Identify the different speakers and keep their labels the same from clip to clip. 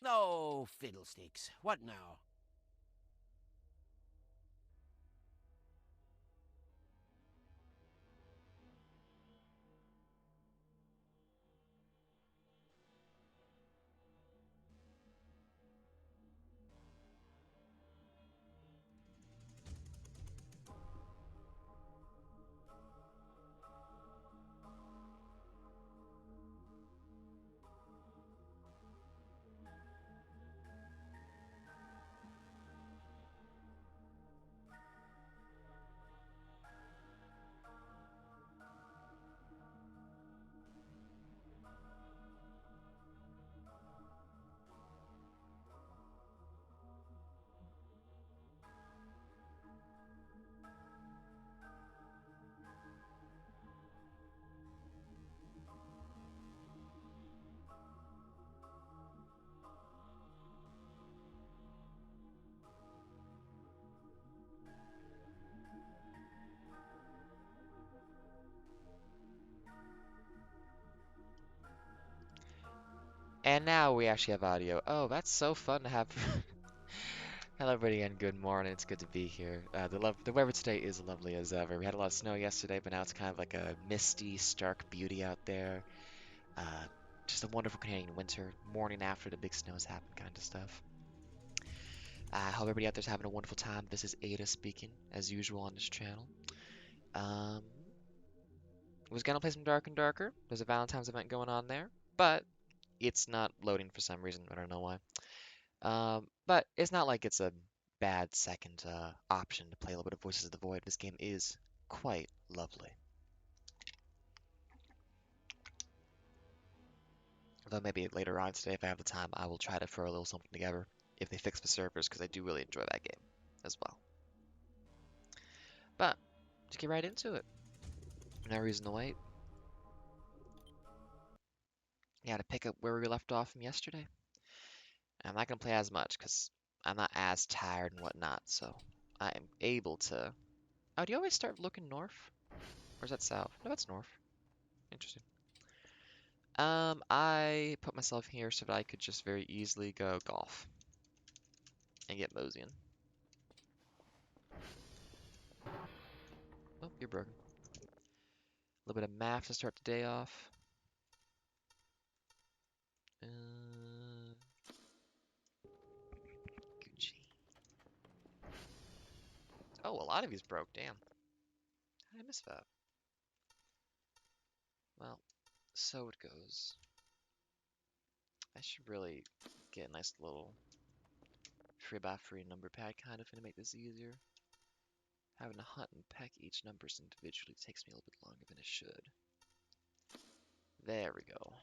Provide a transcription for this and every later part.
Speaker 1: Oh, fiddlesticks. What now?
Speaker 2: And now we actually have audio. Oh, that's so fun to have. Hello, everybody, and good morning. It's good to be here. The weather today is lovely as ever. We had a lot of snow yesterday, but now it's kind of like a misty, stark beauty out there. Uh, just a wonderful Canadian winter, morning after the big snows happen, kind of stuff. I hope everybody out there's having a wonderful time. This is Ada speaking, as usual on this channel. Um, was gonna play some Dark and Darker. There's a Valentine's event going on there, but it's not loading for some reason. I don't know why. But it's not like it's a bad second option to play a little bit of Voices of the Void. This game is quite lovely. Although maybe later on today, if I have the time, I will try to throw a little something together if they fix the servers, because I do really enjoy that game as well. But let's get right into it. No reason to wait. Yeah, to pick up where we left off from yesterday. I'm not gonna play as much because I'm not as tired and whatnot, so I am able to. Oh, do you always start looking north? Or is that south? No, it's north. Interesting. I put myself here so that I could just very easily go golf and get moseying. Oh, you're broken. A little bit of math to start the day off. Uh, Gucci. Oh, a lot of these broke. Damn. How did I miss that? Well, so it goes. I should really get a nice little 3x3 number pad kind of to make this easier. Having to hunt and peck each numbers individually takes me a little bit longer than it should. There we go.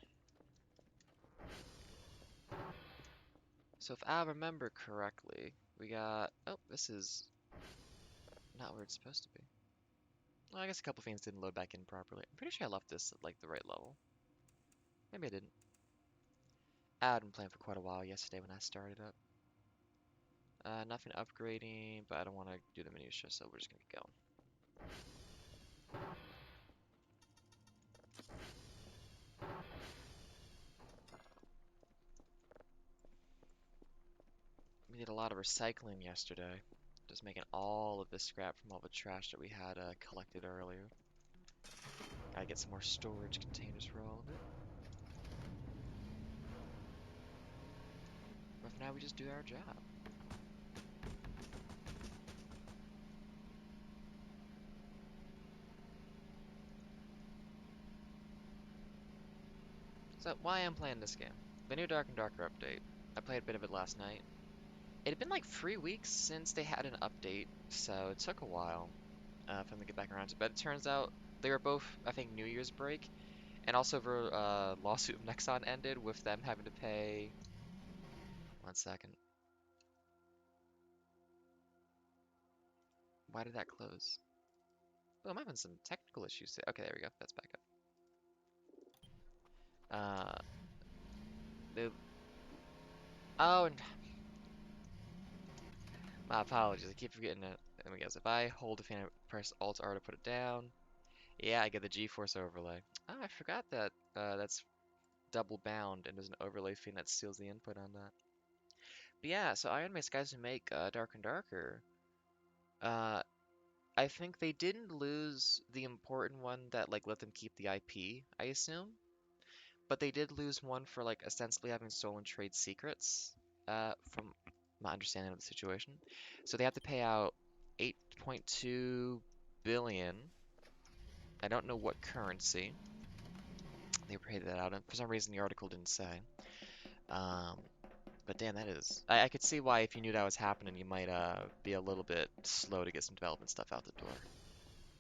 Speaker 2: So if I remember correctly, we got... Oh, this is not where it's supposed to be. Well, I guess a couple things didn't load back in properly. I'm pretty sure I left this at like the right level. Maybe I didn't. I had been playing for quite a while yesterday when I started up. Nothing upgrading, but I don't want to do the minutia, so we're just gonna keep going. We did a lot of recycling yesterday. Just making all of this scrap from all the trash that we had collected earlier. Gotta get some more storage containers for all of it. But for now, we just do our job. So, why I'm playing this game? The new Dark and Darker update. I played a bit of it last night. It had been like 3 weeks since they had an update, so it took a while for them to get back around to it. But it turns out they were both, I think, New Year's break, and also their lawsuit of Nexon ended with them having to pay. 1 second. Why did that close? Oh, I'm having some technical issues. Okay, there we go. That's back up. The oh, and my apologies. I keep forgetting it. There we go. So if I hold a fan and press Alt R to put it down, yeah, I get the G-force overlay. Oh, I forgot that that's double bound and there's an overlay thing that seals the input on that. But yeah, so Iron Mace guys who make Dark and Darker, uh, I think they didn't lose the important one that like let them keep the IP, I assume, but they did lose one for like ostensibly having stolen trade secrets, from my understanding of the situation. So they have to pay out 8.2 billion. I don't know what currency they paid that out in. For some reason, the article didn't say. Um, but damn, that is. I could see why if you knew that was happening, you might be a little bit slow to get some development stuff out the door.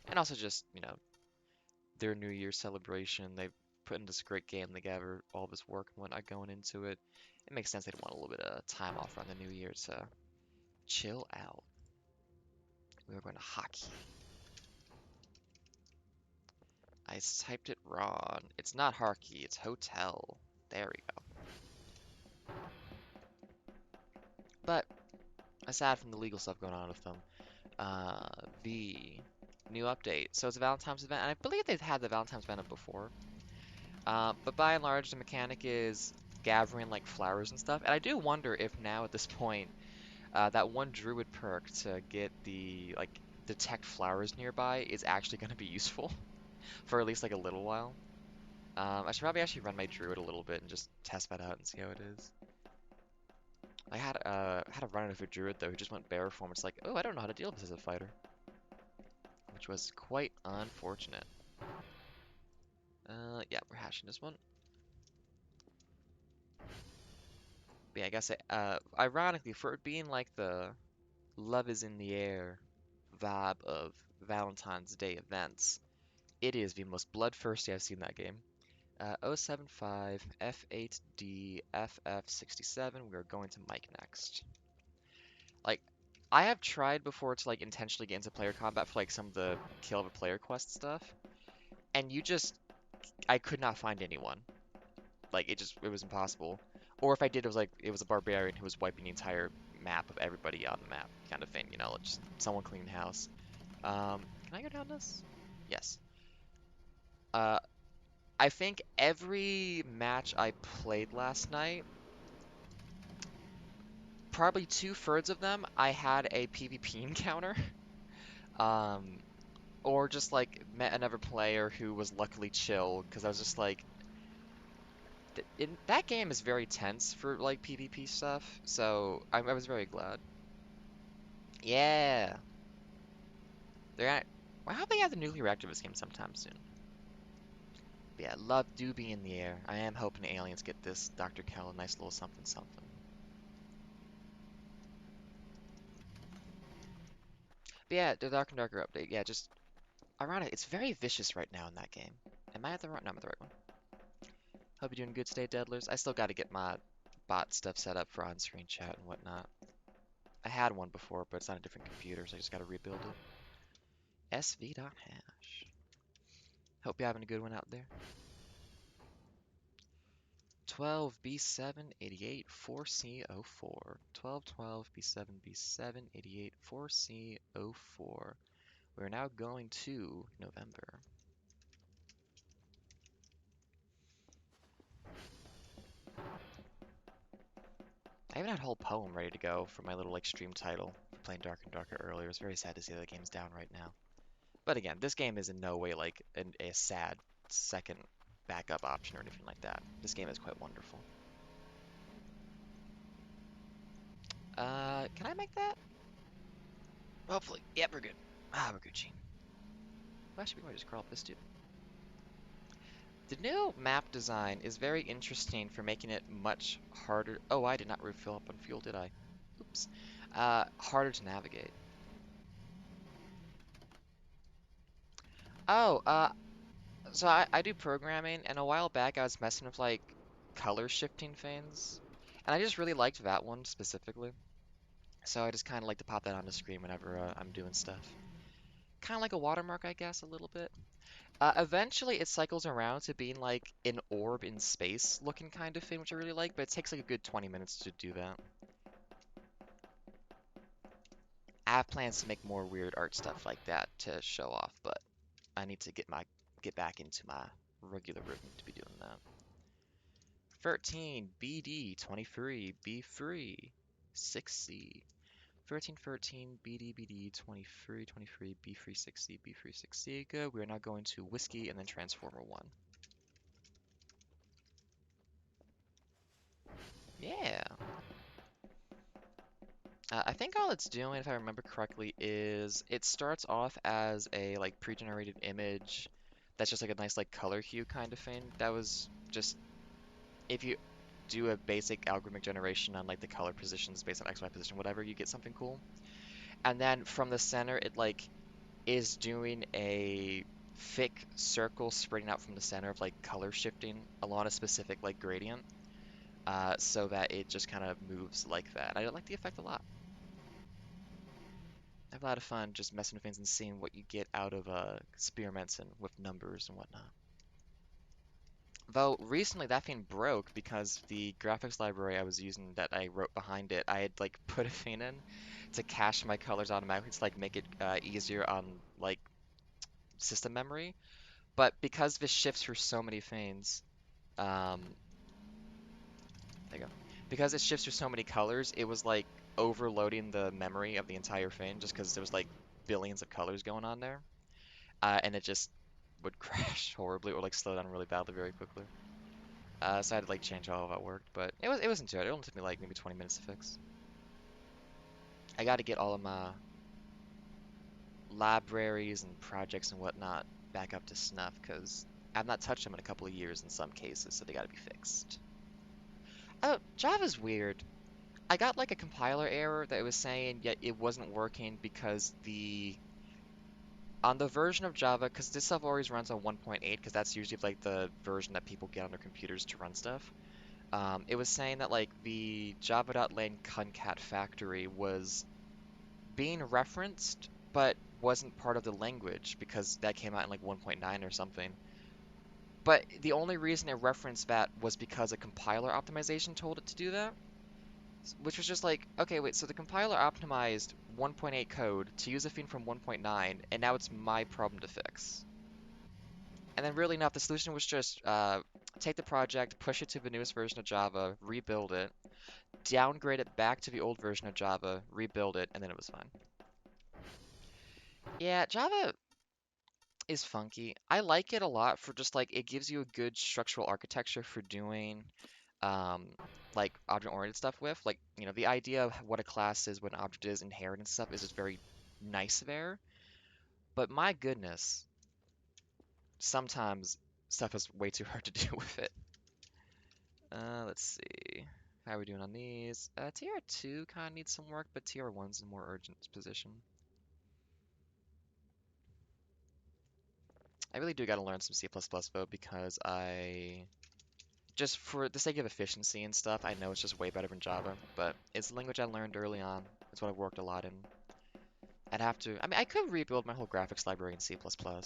Speaker 2: And also just, their New Year celebration. They put in this great game together, all this work and whatnot going into it. It makes sense they'd want a little bit of time off around the New Year to chill out. We were going to hockey. I typed it wrong. It's not hockey, it's hotel. There we go. But aside from the legal stuff going on with them, the new update. So it's a Valentine's event, and I believe they've had the Valentine's event before. But by and large, the mechanic is gathering like flowers and stuff. And I do wonder if now at this point, that one druid perk to get the like detect flowers nearby is actually going to be useful for at least like a little while. I should probably actually run my druid a little bit and just test that out and see how it is. I had a run with a druid though who just went bear form. It's like, oh, I don't know how to deal with this as a fighter, which was quite unfortunate. Yeah, we're hashing this one. But yeah, I guess ironically, for it being like the love is in the air vibe of Valentine's Day events, it is the most bloodthirsty I've seen that game. 075 F8D FF67. We are going to Mike next. Like, I have tried before to like intentionally get into player combat for like some of the kill of a player quest stuff, and I could not find anyone. Like it was impossible. Or if I did, it was a barbarian who was wiping the entire map of everybody on the map, kind of thing. Just someone cleaning house. Can I go down this? Yes. Uh, I think every match I played last night, probably two-thirds of them, I had a PvP encounter. Um, or just like met another player who was luckily chill, because I was just like, that game is very tense for like PvP stuff, so I was very glad. Yeah, they're at. Well, how they have the nuclear reactor this game sometime soon. But yeah, love do be in the air. I am hoping the aliens get this Dr. Kell a nice little something something. But yeah, the Dark and Darker update. Yeah, just ironic. It's very vicious right now in that game. Am I at the right? No, I'm at the right one. Hope you're doing good today, Deadlers. I still got to get my bot stuff set up for on-screen chat and whatnot. I had one before, but it's on a different computer, so I just got to rebuild it. sv.hash. Hope you're having a good one out there. 12B788 4C04. 1212B7B7 88 4C04. We're now going to November. I even had a whole poem ready to go for my little like stream title for playing Dark and Darker earlier. It's very sad to see that the game's down right now. But again, this game is in no way like a sad second backup option or anything like that. This game is quite wonderful. Can I make that? Hopefully. Yep, we're good. Ah, we're Gucci. Well, actually, we might just crawl up this dude. The new map design is very interesting for making it much harder. Oh, I did not refill up on fuel, did I? Oops. Harder to navigate. Oh, so I do programming, and a while back I was messing with like color shifting things, and I just really liked that one specifically. So I just kind of like to pop that on the screen whenever I'm doing stuff. Kind of like a watermark, I guess, a little bit. Eventually, it cycles around to being like an orb in space looking kind of thing, which I really like, but it takes like a good 20 minutes to do that. I have plans to make more weird art stuff like that to show off, but I need to get back into my regular rhythm to be doing that. 13 BD 23 B free 6C. 13, 13, BD, BD, 23, 23, B free 6C, B free 6C. Good. We are now going to Whiskey and then Transformer 1. Yeah. I think all it's doing, if I remember correctly, is it starts off as a like pre-generated image that's just like a nice like color hue kind of thing. That was just if you do a basic algorithmic generation on like the color positions based on XY position, whatever, you get something cool. And then from the center, it like is doing a thick circle spreading out from the center of like color shifting along a specific like gradient, so that it just kind of moves like that. I like the effect a lot. I have a lot of fun just messing with things and seeing what you get out of experiments and with numbers and whatnot. Though recently that thing broke because the graphics library I was using that I wrote behind it, I had like put a thing in to cache my colors automatically to like make it easier on like system memory. But because this shifts through so many things, um, there you go. Because it shifts through so many colors, it was like overloading the memory of the entire thing just because there was like billions of colors going on there. And it just would crash horribly or like slow down really badly very quickly. So I had to like change how all that worked, but it wasn't too bad. It only took me like maybe 20 minutes to fix. I got to get all of my libraries and projects and whatnot back up to snuff because I've not touched them in a couple of years in some cases, so they got to be fixed. Oh, Java's weird. I got like a compiler error that was saying yet it wasn't working because the on the version of Java, because this stuff always runs on 1.8, because that's usually like the version that people get on their computers to run stuff. It was saying that like the java.lang concat factory was being referenced, but wasn't part of the language because that came out in like 1.9 or something. But the only reason it referenced that was because a compiler optimization told it to do that, which was just like, okay, wait, so the compiler optimized 1.8 code to use a thing from 1.9, and now it's my problem to fix. And then really enough, the solution was just take the project, push it to the newest version of Java, rebuild it, downgrade it back to the old version of Java, rebuild it, and then it was fine. Yeah, Java is funky. I like it a lot for just like it gives you a good structural architecture for doing um like object-oriented stuff with. Like, the idea of what a class is, what an object is, inheritance stuff is just very nice there. But my goodness, sometimes stuff is way too hard to do with it. Let's see. How are we doing on these? TR2 kind of needs some work, but TR1's in a more urgent position. I really do got to learn some C++ though, because just for the sake of efficiency and stuff, I know it's just way better than Java, but it's the language I learned early on. It's what I've worked a lot in. I mean, I could rebuild my whole graphics library in C++. Well,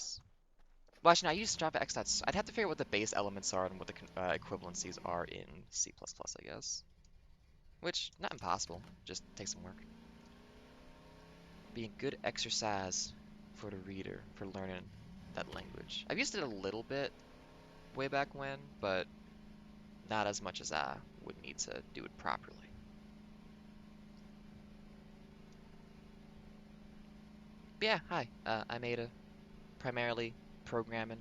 Speaker 2: actually, no, I use Java X. I'd have to figure out what the base elements are and what the equivalencies are in C++, I guess. Which, not impossible, just takes some work. Being good exercise for the reader for learning that language. I've used it a little bit way back when, but not as much as I would need to do it properly. But yeah, hi. I made a primarily programming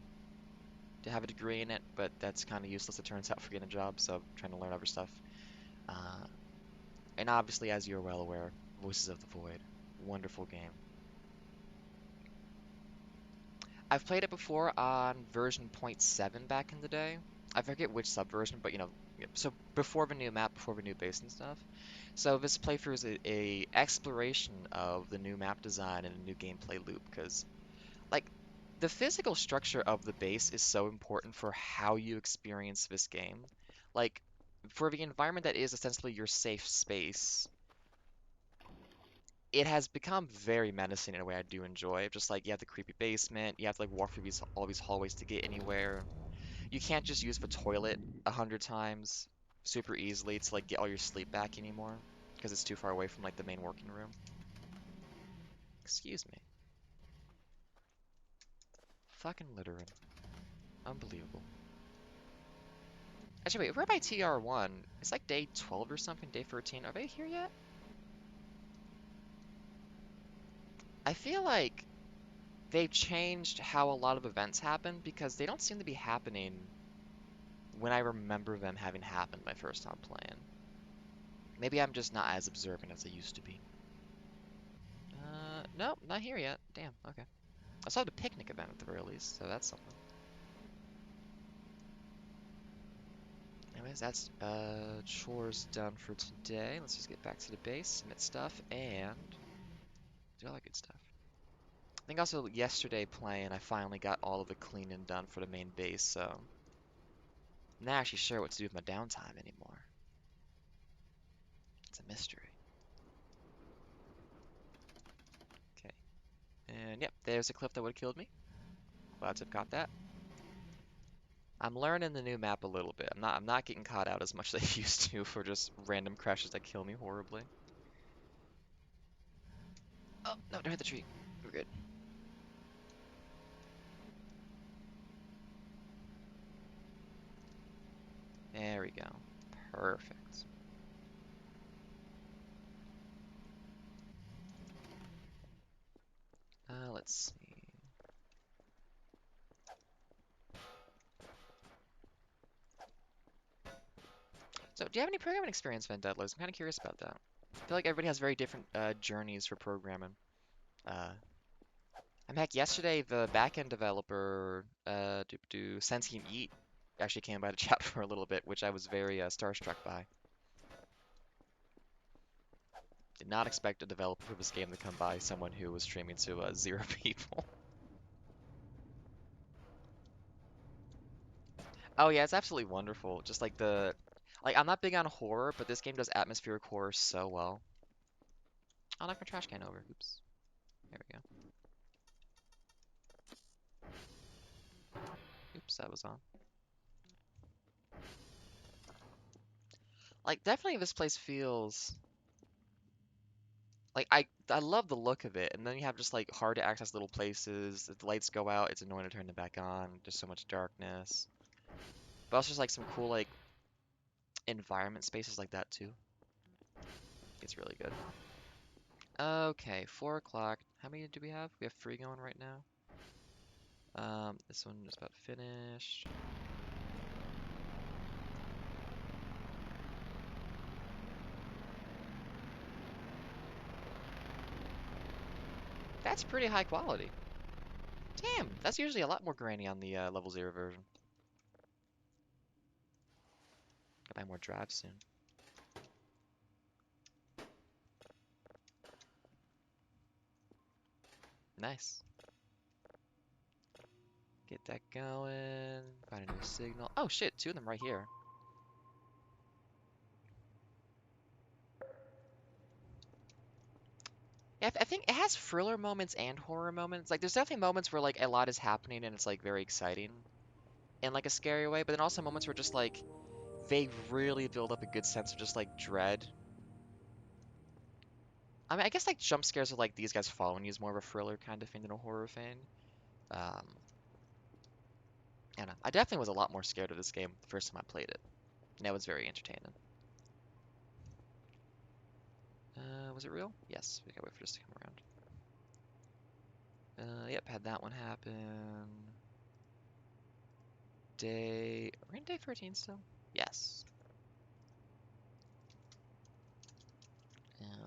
Speaker 2: to have a degree in it, but that's kind of useless, it turns out, for getting a job, so I'm trying to learn other stuff. Uh, and obviously, as you're well aware, Voices of the Void, wonderful game. I've played it before on version .7 back in the day. I forget which subversion, but so before the new map, before the new base and stuff. So this playthrough is a exploration of the new map design and a new gameplay loop, because like the physical structure of the base is so important for how you experience this game. Like for the environment that is essentially your safe space, it has become very menacing in a way I do enjoy. Just like you have the creepy basement, you have to like walk through all these hallways to get anywhere. You can't just use the toilet 100 times super easily to like get all your sleep back anymore because it's too far away from like the main working room. Excuse me. Fucking littering. Unbelievable. Actually, wait, we're by TR1. It's like day 12 or something, day 13. Are they here yet? I feel like they've changed how a lot of events happen because they don't seem to be happening when I remember them having happened my first time playing. Maybe I'm just not as observant as I used to be. No, not here yet. Damn, okay. I saw the picnic event at the very least, so that's something. Anyways, that's chores done for today. Let's just get back to the base, submit stuff, and do all that good stuff. I think also yesterday playing, I finally got all of the cleaning done for the main base, so I'm not actually sure what to do with my downtime anymore. It's a mystery. Okay, and yep, there's a cliff that would have killed me. Glad to have caught that. I'm learning the new map a little bit. I'm not getting caught out as much as I used to for just random crashes that kill me horribly. Oh, no, don't hit the tree. We're good. There we go. Perfect. Let's see. So, do you have any programming experience, Van Deadlers? I'm kind of curious about that. I feel like everybody has very different journeys for programming. Uh, heck, yesterday the backend developer, Sentient Yeet, actually came by to chat for a little bit, which I was very starstruck by. Did not expect a developer for this game to come by someone who was streaming to 0 people. Oh yeah, it's absolutely wonderful. Just like like I'm not big on horror, but this game does atmospheric horror so well. I'll knock my trash can over. Oops. There we go. Oops, that was on. Like definitely this place feels like I love the look of it, and then you have just like hard to access little places. If the lights go out, it's annoying to turn them back on. There's so much darkness. But also just like some cool like environment spaces like that too. It's really good. Okay, 4 o'clock. How many do we have? We have 3 going right now. This one is about finished. That's pretty high quality. Damn, that's usually a lot more grainy on the level 0 version. Gotta buy more drives soon. Nice. Get that going. Find a new signal. Oh shit, 2 of them right here. Yeah, I think it has thriller moments and horror moments. Like, there's definitely moments where like a lot is happening and it's like very exciting in like a scary way, but then also moments where just like they really build up a good sense of just like dread. I mean, I guess like jump scares of like these guys following you is more of a thriller kind of thing than a horror thing. Um, I don't know. I definitely was a lot more scared of this game the first time I played it, and it was very entertaining. Was it real? Yes. We gotta wait for this to come around. Yep, had that one happen. We're in day 13 still? Yes.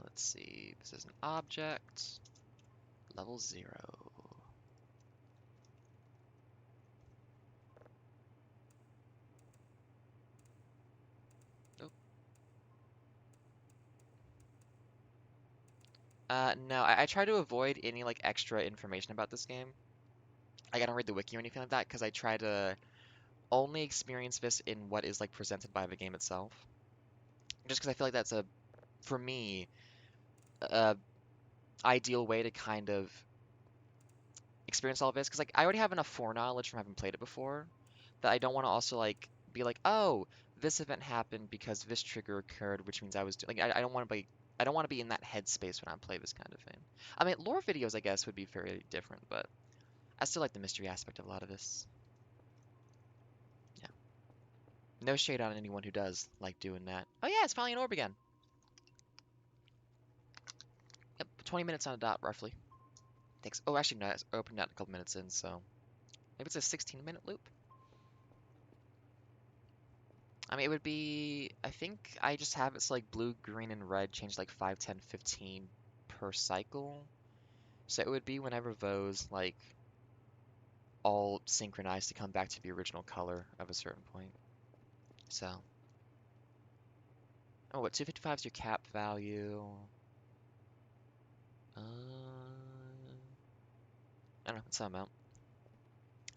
Speaker 2: Let's see. This is an object. Level 0. Oh. No, I try to avoid any like extra information about this game. Like, I don't read the wiki or anything like that because I try to only experience this in what is like presented by the game itself. Just because I feel like that's for me, a ideal way to kind of experience all of this. Because like I already have enough foreknowledge from having played it before that I don't want to also like be like, oh, this event happened because this trigger occurred, which means I was like I don't want to be in that headspace when I play this kind of thing. I mean, lore videos I guess would be very different, but I still like the mystery aspect of a lot of this. Yeah. No shade on anyone who does like doing that. Oh yeah, it's finally an orb again. Yep, 20 minutes on a dot, roughly. Takes, oh, actually, no, it's opened out a couple minutes in, so maybe it's a 16-minute loop. I mean, it would be, I think I just have it so like blue, green, and red change like 5, 10, 15 per cycle. So it would be whenever those like all synchronize to come back to the original color of a certain point. So, oh, what, 255 is your cap value? I don't know, it's some amount.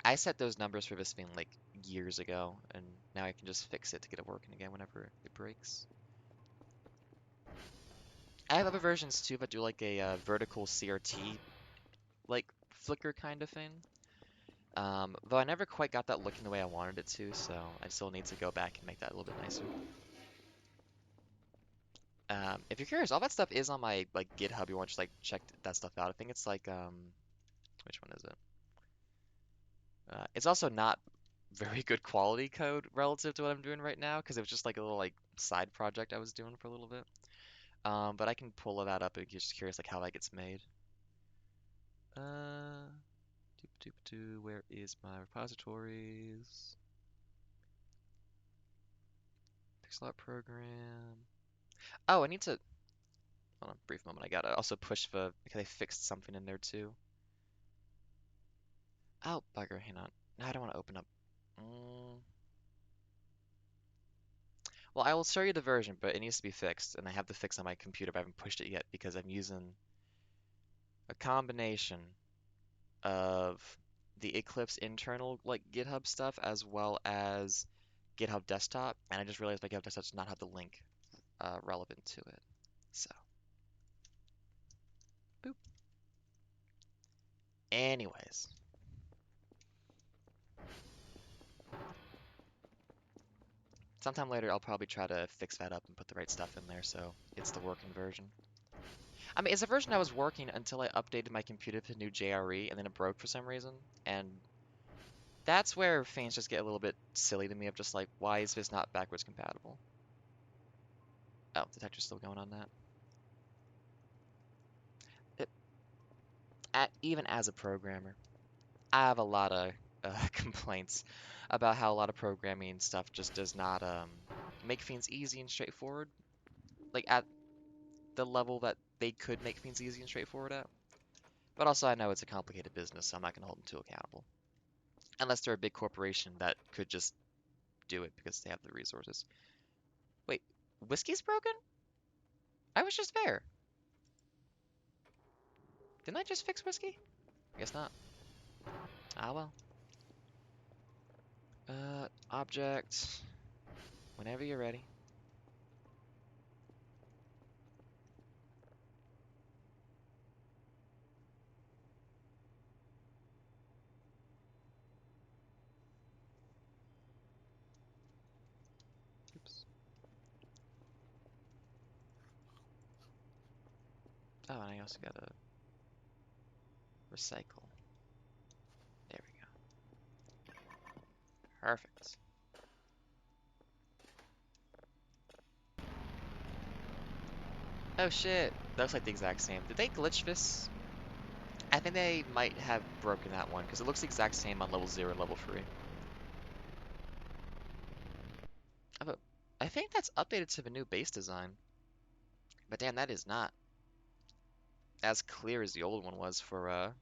Speaker 2: I set those numbers for this thing like years ago, and now I can just fix it to get it working again whenever it breaks. I have other versions too that do like a vertical CRT like flicker kind of thing. Though I never quite got that looking the way I wanted it to, so I still need to go back and make that a little bit nicer. If you're curious, all that stuff is on my like GitHub. You want to just like check that stuff out. I think it's like which one is it? It's also not very good quality code relative to what I'm doing right now because it was just like a little like side project I was doing for a little bit. But I can pull that up if you're just curious like how that gets made. Uh, where is my repositories? Pixel art program. Oh, I need to. Hold on, brief moment. I gotta also push the because I fixed something in there too. Oh, bugger. Hang on. No, I don't want to open up. Mm. Well, I will show you the version, but it needs to be fixed, and I have the fix on my computer, but I haven't pushed it yet because I'm using a combination of the Eclipse internal like GitHub stuff as well as GitHub Desktop, and I just realized my GitHub Desktop does not have the link relevant to it. So, boop. Anyways, sometime later I'll probably try to fix that up and put the right stuff in there so it's the working version. I mean, it's a version that was working until I updated my computer to new JRE and then it broke for some reason, and that's where things just get a little bit silly to me of just like, why is this not backwards compatible? Oh, detector's still going on that. It, even as a programmer, I have a lot of complaints about how a lot of programming stuff just does not make things easy and straightforward, like at the level that they could make things easy and straightforward at. But also, I know it's a complicated business, so I'm not going to hold them too accountable. Unless they're a big corporation that could just do it because they have the resources. Wait, whiskey's broken? I was just there. Didn't I just fix whiskey? I guess not. Ah well. Object. Whenever you're ready. Oops. Oh, and I also gotta recycle. There we go. Perfect. Oh shit. That looks like the exact same. Did they glitch this? I think they might have broken that one because it looks the exact same on level 0 and level 3. But I think that's updated to the new base design. But damn, that is not as clear as the old one was for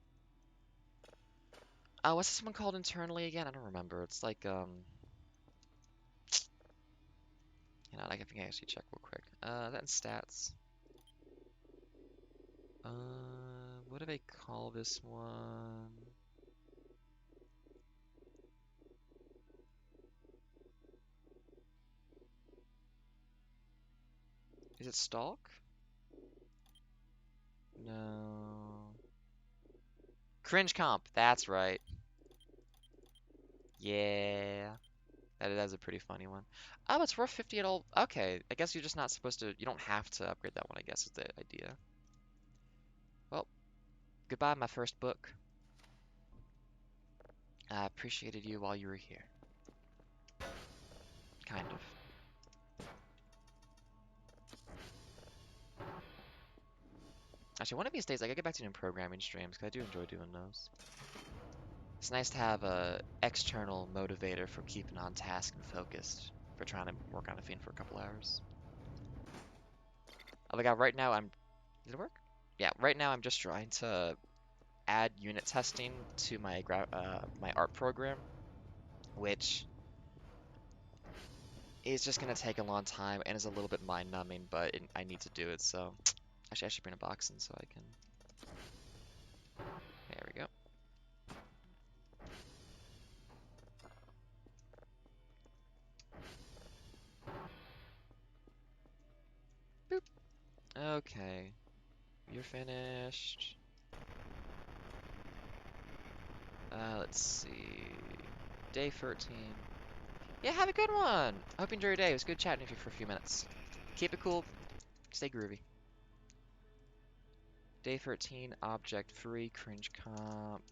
Speaker 2: oh, what's this one called internally again? I don't remember. It's like you know, I think I actually check real quick. That stats. What do they call this one? Is it stalk? No. Cringe comp. That's right. Yeah. That is a pretty funny one. Oh, it's worth 50 at all. Okay, I guess you're just not supposed to. You don't have to upgrade that one, I guess is the idea. Well, goodbye, my first book. I appreciated you while you were here. Kind of. Actually, one of these days I gotta get back to doing programming streams because I do enjoy doing those. It's nice to have a external motivator for keeping on task and focused for trying to work on a thing for a couple hours. Oh my god, right now I'm... Did it work? Yeah, right now I'm just trying to add unit testing to my art program, which is just gonna take a long time and is a little bit mind-numbing, but I need to do it, so... Actually, I should bring a box in so I can... There we go. Boop. Okay. You're finished. Let's see. Day 13. Yeah, have a good one. I hope you enjoy your day. It was good chatting with you for a few minutes. Keep it cool. Stay groovy. Day 13, object free, cringe comp.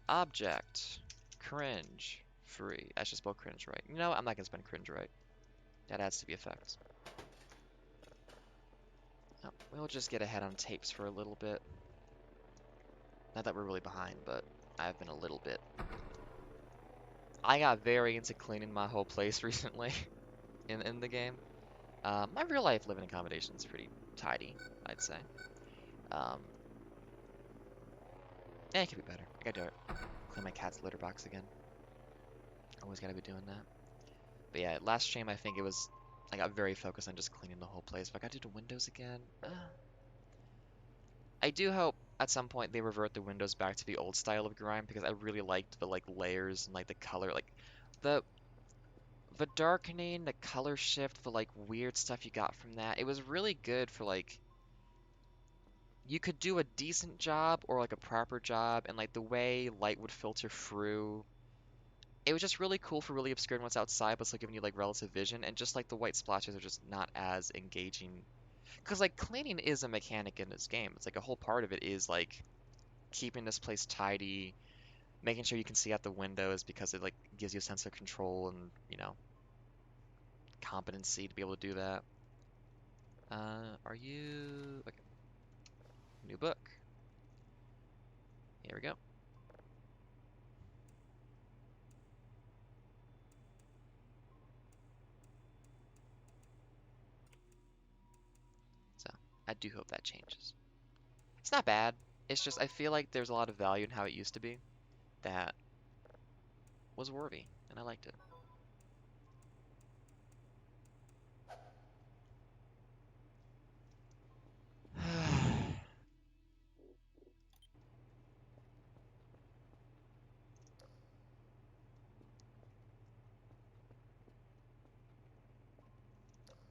Speaker 2: Object. Cringe. Free. I should spell cringe right. You know, I'm not gonna spell cringe right. That adds to the effect. Oh, we'll just get ahead on tapes for a little bit. Not that we're really behind, but I've been a little bit. I got very into cleaning my whole place recently in the game. My real life living accommodation is pretty tidy, I'd say. Um, yeah, it could be better. I gotta do it. Clean my cat's litter box again. Always gotta be doing that. But yeah, last stream I think it was I got very focused on just cleaning the whole place. If I gotta do the windows again, I do hope at some point they revert the windows back to the old style of grime because I really liked the like layers and like the color, like the the darkening, the color shift, the like weird stuff you got from that. It was really good for like you could do a decent job or like a proper job and like the way light would filter through. It was just really cool for really obscuring what's outside, but still giving you like relative vision. And just like the white splashes are just not as engaging. Because like cleaning is a mechanic in this game. It's like a whole part of it is like keeping this place tidy, making sure you can see out the windows because it like gives you a sense of control and, you know, competency to be able to do that. Are you... Okay, new book. Here we go. So, I do hope that changes. It's not bad. It's just I feel like there's a lot of value in how it used to be that was worthy, and I liked it.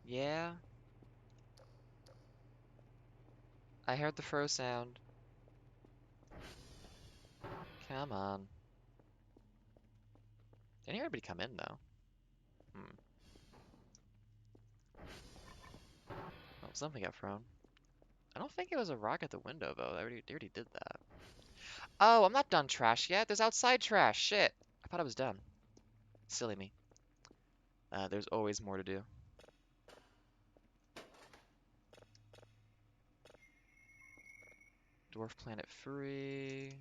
Speaker 2: Yeah, I heard the fro sound. Come on. Didn't hear anybody come in though. Hmm. Oh, something got thrown. I don't think it was a rock at the window though. They already did that. Oh, I'm not done trash yet. There's outside trash. Shit. I thought I was done. Silly me. There's always more to do. Dwarf Planet free.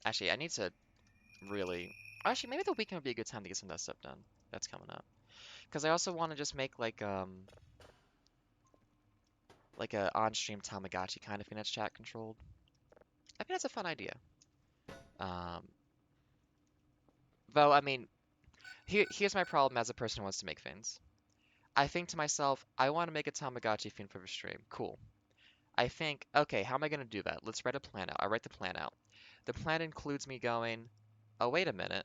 Speaker 2: Actually, I need to really... Actually, maybe the weekend would be a good time to get some of that stuff done. That's coming up. Because I also want to just make like a on-stream Tamagotchi kind of thing that's chat controlled. I think that's a fun idea. Um, though, I mean, here's my problem as a person who wants to make things. I think to myself, I want to make a Tamagotchi theme for the stream. Cool. I think, okay, how am I going to do that? Let's write a plan out. I write the plan out. The plan includes me going, oh, wait a minute.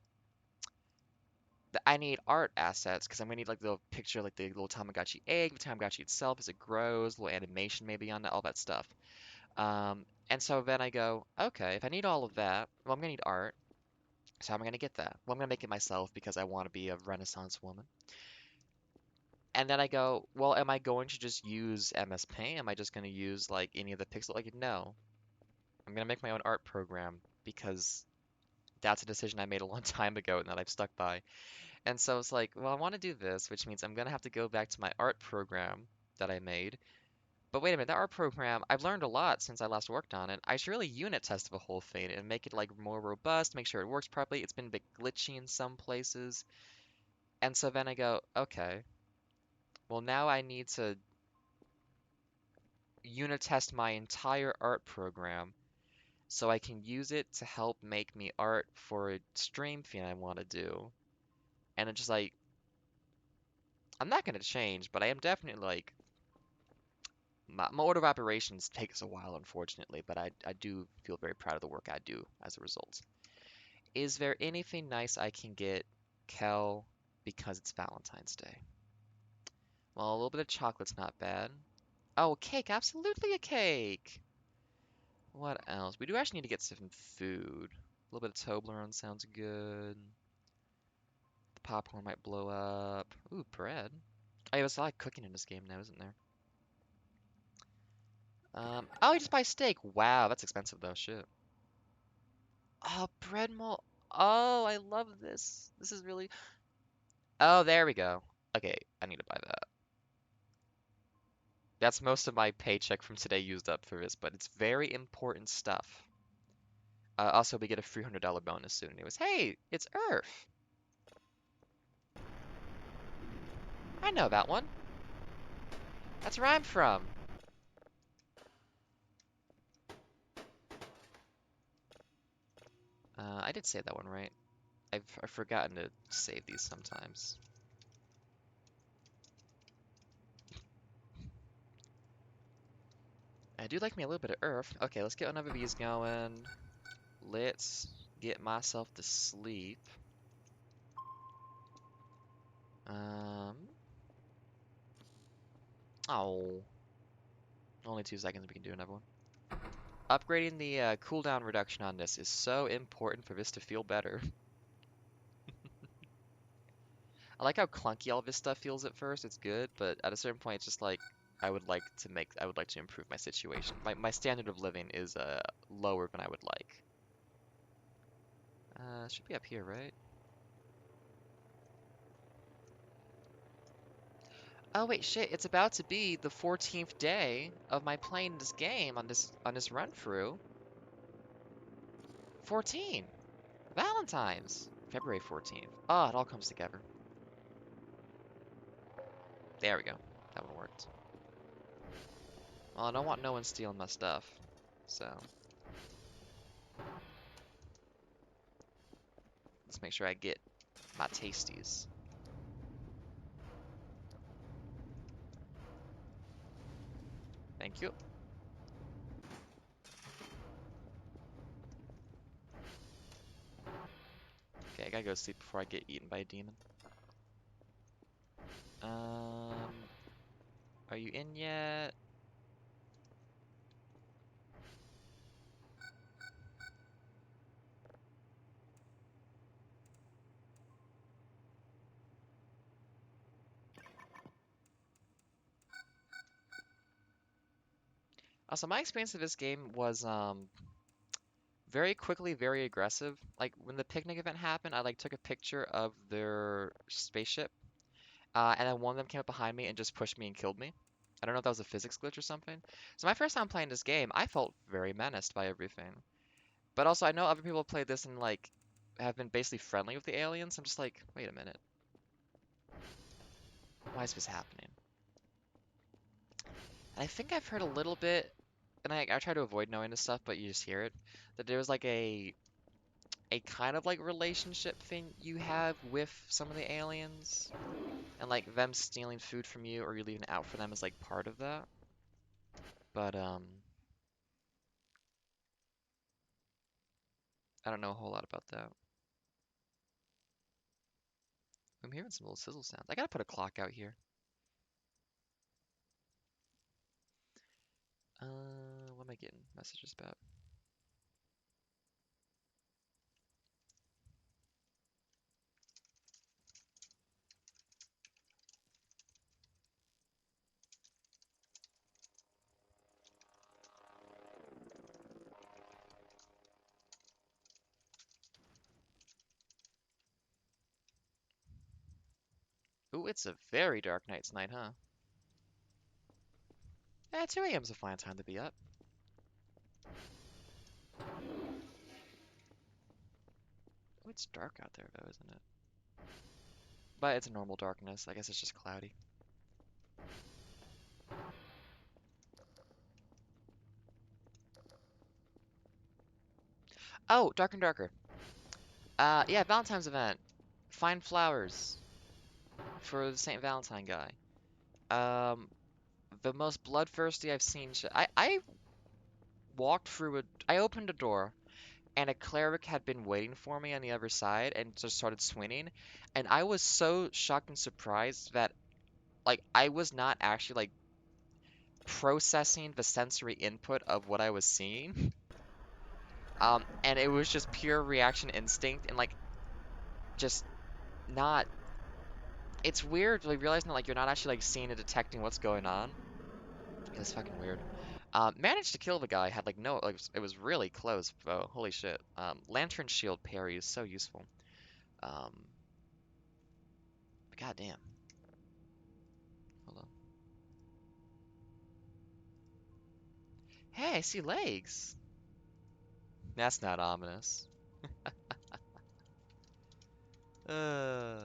Speaker 2: I need art assets because I'm gonna need like the little picture, like the little Tamagotchi egg, the Tamagotchi itself as it grows, little animation maybe on that, all that stuff. And so then I go, okay, if I need all of that, well, I'm gonna need art. So how am I gonna get that? Well, I'm gonna make it myself because I want to be a Renaissance woman. And then I go, well, am I going to just use MS Paint? Am I just gonna use like any of the pixel? Like, no, I'm gonna make my own art program because that's a decision I made a long time ago and that I've stuck by. And so it's like, well, I want to do this, which means I'm gonna have to go back to my art program that I made. But wait a minute, that art program, I've learned a lot since I last worked on it. I should really unit test the whole thing and make it like more robust, make sure it works properly. It's been a bit glitchy in some places. And so then I go, okay, well now I need to unit test my entire art program so I can use it to help make me art for a stream thing I want to do. And it's just like, I'm not going to change, but I am definitely like, my order of operations takes a while, unfortunately, but I do feel very proud of the work I do as a result. Is there anything nice I can get Kel because it's Valentine's Day? Well, a little bit of chocolate's not bad. Oh, cake, absolutely a cake! What else? We do actually need to get some food. A little bit of Toblerone sounds good. The popcorn might blow up. Ooh, bread. Oh, yeah, there's a lot of cooking in this game now, isn't there? Oh, you just buy steak. Wow, that's expensive though, shit. Oh, bread mold. Oh, I love this. This is really... Oh, there we go. Okay, I need to buy that. That's most of my paycheck from today used up for this, but it's very important stuff. Also, we get a $300 bonus soon. It was, hey, it's Earth. I know that one. That's where I'm from. I did say that one right. I've forgotten to save these sometimes. I do like me a little bit of Earth. Okay, let's get another of these going. Let's get myself to sleep. Um. Oh. Only 2 seconds, we can do another one. Upgrading the cooldown reduction on this is so important for this to feel better. I like how clunky all this stuff feels at first. It's good, but at a certain point, it's just like I would like to improve my situation. My standard of living is lower than I would like. Should be up here, right? Oh wait, shit! It's about to be the 14th day of my playing this game on this run through. 14, Valentine's, February 14th. Oh, it all comes together. There we go. That one worked. Well, I don't want no one stealing my stuff, so let's make sure I get my tasties. Thank you. Okay, I gotta go sleep before I get eaten by a demon. Um, are you in yet? Also, my experience of this game was very quickly, very aggressive. Like when the picnic event happened, I like took a picture of their spaceship, and then one of them came up behind me and just pushed me and killed me. I don't know if that was a physics glitch or something. So my first time playing this game, I felt very menaced by everything. But also, I know other people have played this and like have been basically friendly with the aliens. I'm just like, wait a minute, why is this happening? And I think I've heard a little bit, and I try to avoid knowing this stuff, but you just hear it, that there was like a kind of like relationship thing you have with some of the aliens, and like them stealing food from you or you leaving it out for them is like part of that. But I don't know a whole lot about that. I'm hearing some little sizzle sounds. I gotta put a clock out here. What am I getting messages about? Ooh, it's a very dark night tonight, huh? Yeah, 2 a.m.'s a fine time to be up. Ooh, it's dark out there though, isn't it? But it's a normal darkness. I guess it's just cloudy. Oh, dark and darker. Yeah, Valentine's event. Find flowers for the Saint Valentine guy. Um, the most bloodthirsty I've seen. I walked through a. I opened a door, and a cleric had been waiting for me on the other side, and just started swinging. And I was so shocked and surprised that like I was not actually like processing the sensory input of what I was seeing. And it was just pure reaction instinct and like just not. It's weird like realizing that like you're not actually like seeing and detecting what's going on. It was fucking weird. Managed to kill the guy. Had like no like it was really close though. Holy shit. Lantern shield parry is so useful. Um, but goddamn. Hold on. Hey, I see legs. That's not ominous. Uh.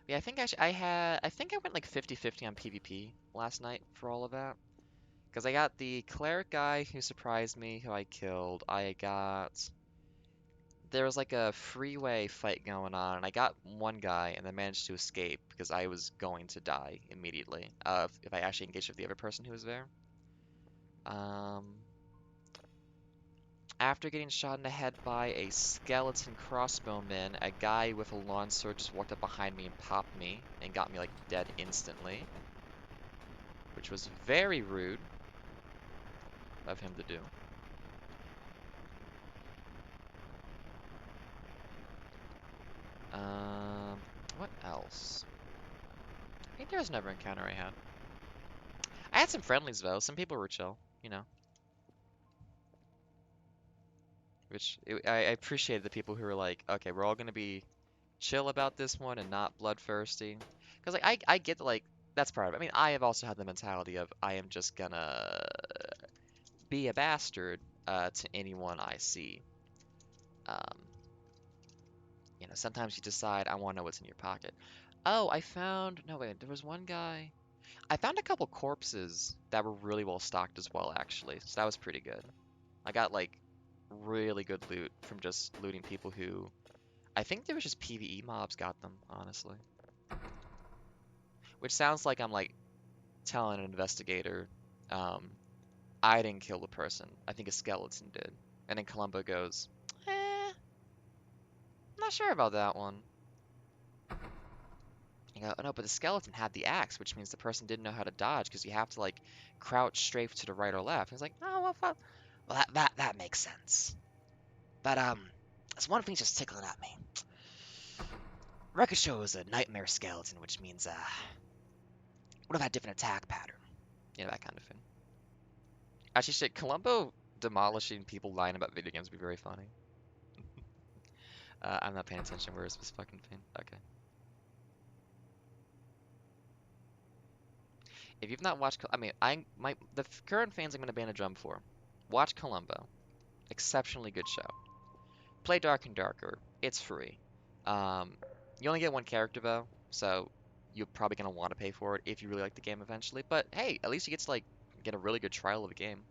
Speaker 2: Yeah, I think I think I went like 50-50 on PvP last night for all of that. Because I got the cleric guy who surprised me, who I killed. There was like a freeway fight going on, and I got one guy and then managed to escape because I was going to die immediately if I actually engaged with the other person who was there. Um, After getting shot in the head by a skeleton crossbowman, a guy with a lawn sword just walked up behind me and popped me and got me like dead instantly, which was very rude of him to do. Um, what else? I think there was another encounter I had. I had some friendlies though. Some people were chill, you know. I appreciated the people who were like, okay, we're all gonna be chill about this one and not bloodthirsty. Because like I get that like that's part of it. I mean, I have also had the mentality of I am just gonna be a bastard to anyone I see. Um, sometimes you decide I want to know what's in your pocket. Oh, I found no wait, there was one guy. I found a couple corpses that were really well stocked as well, actually. So that was pretty good. I got like really good loot from just looting people who I think there was just PvE mobs got them, honestly. Which sounds like I'm like telling an investigator, um, I didn't kill the person. I think a skeleton did. And then Columbo goes, I'm not sure about that one. I go, oh, no, but the skeleton had the axe, which means the person didn't know how to dodge because you have to like crouch strafe to the right or left. He's like, oh, well, that makes sense. But there's one thing just tickling at me. Record shows a nightmare skeleton, which means would have had different attack pattern. That kind of thing. Actually, shit, Columbo demolishing people lying about video games would be very funny. I'm not paying attention. Where is this fucking thing? Okay. If you've not watched, I mean, the current fans I'm gonna ban a drum for. Watch Columbo. Exceptionally good show. Play Dark and Darker. It's free. Um, you only get one character though, so you're probably gonna want to pay for it if you really like the game eventually. But hey, at least you get to like get a really good trial of the game.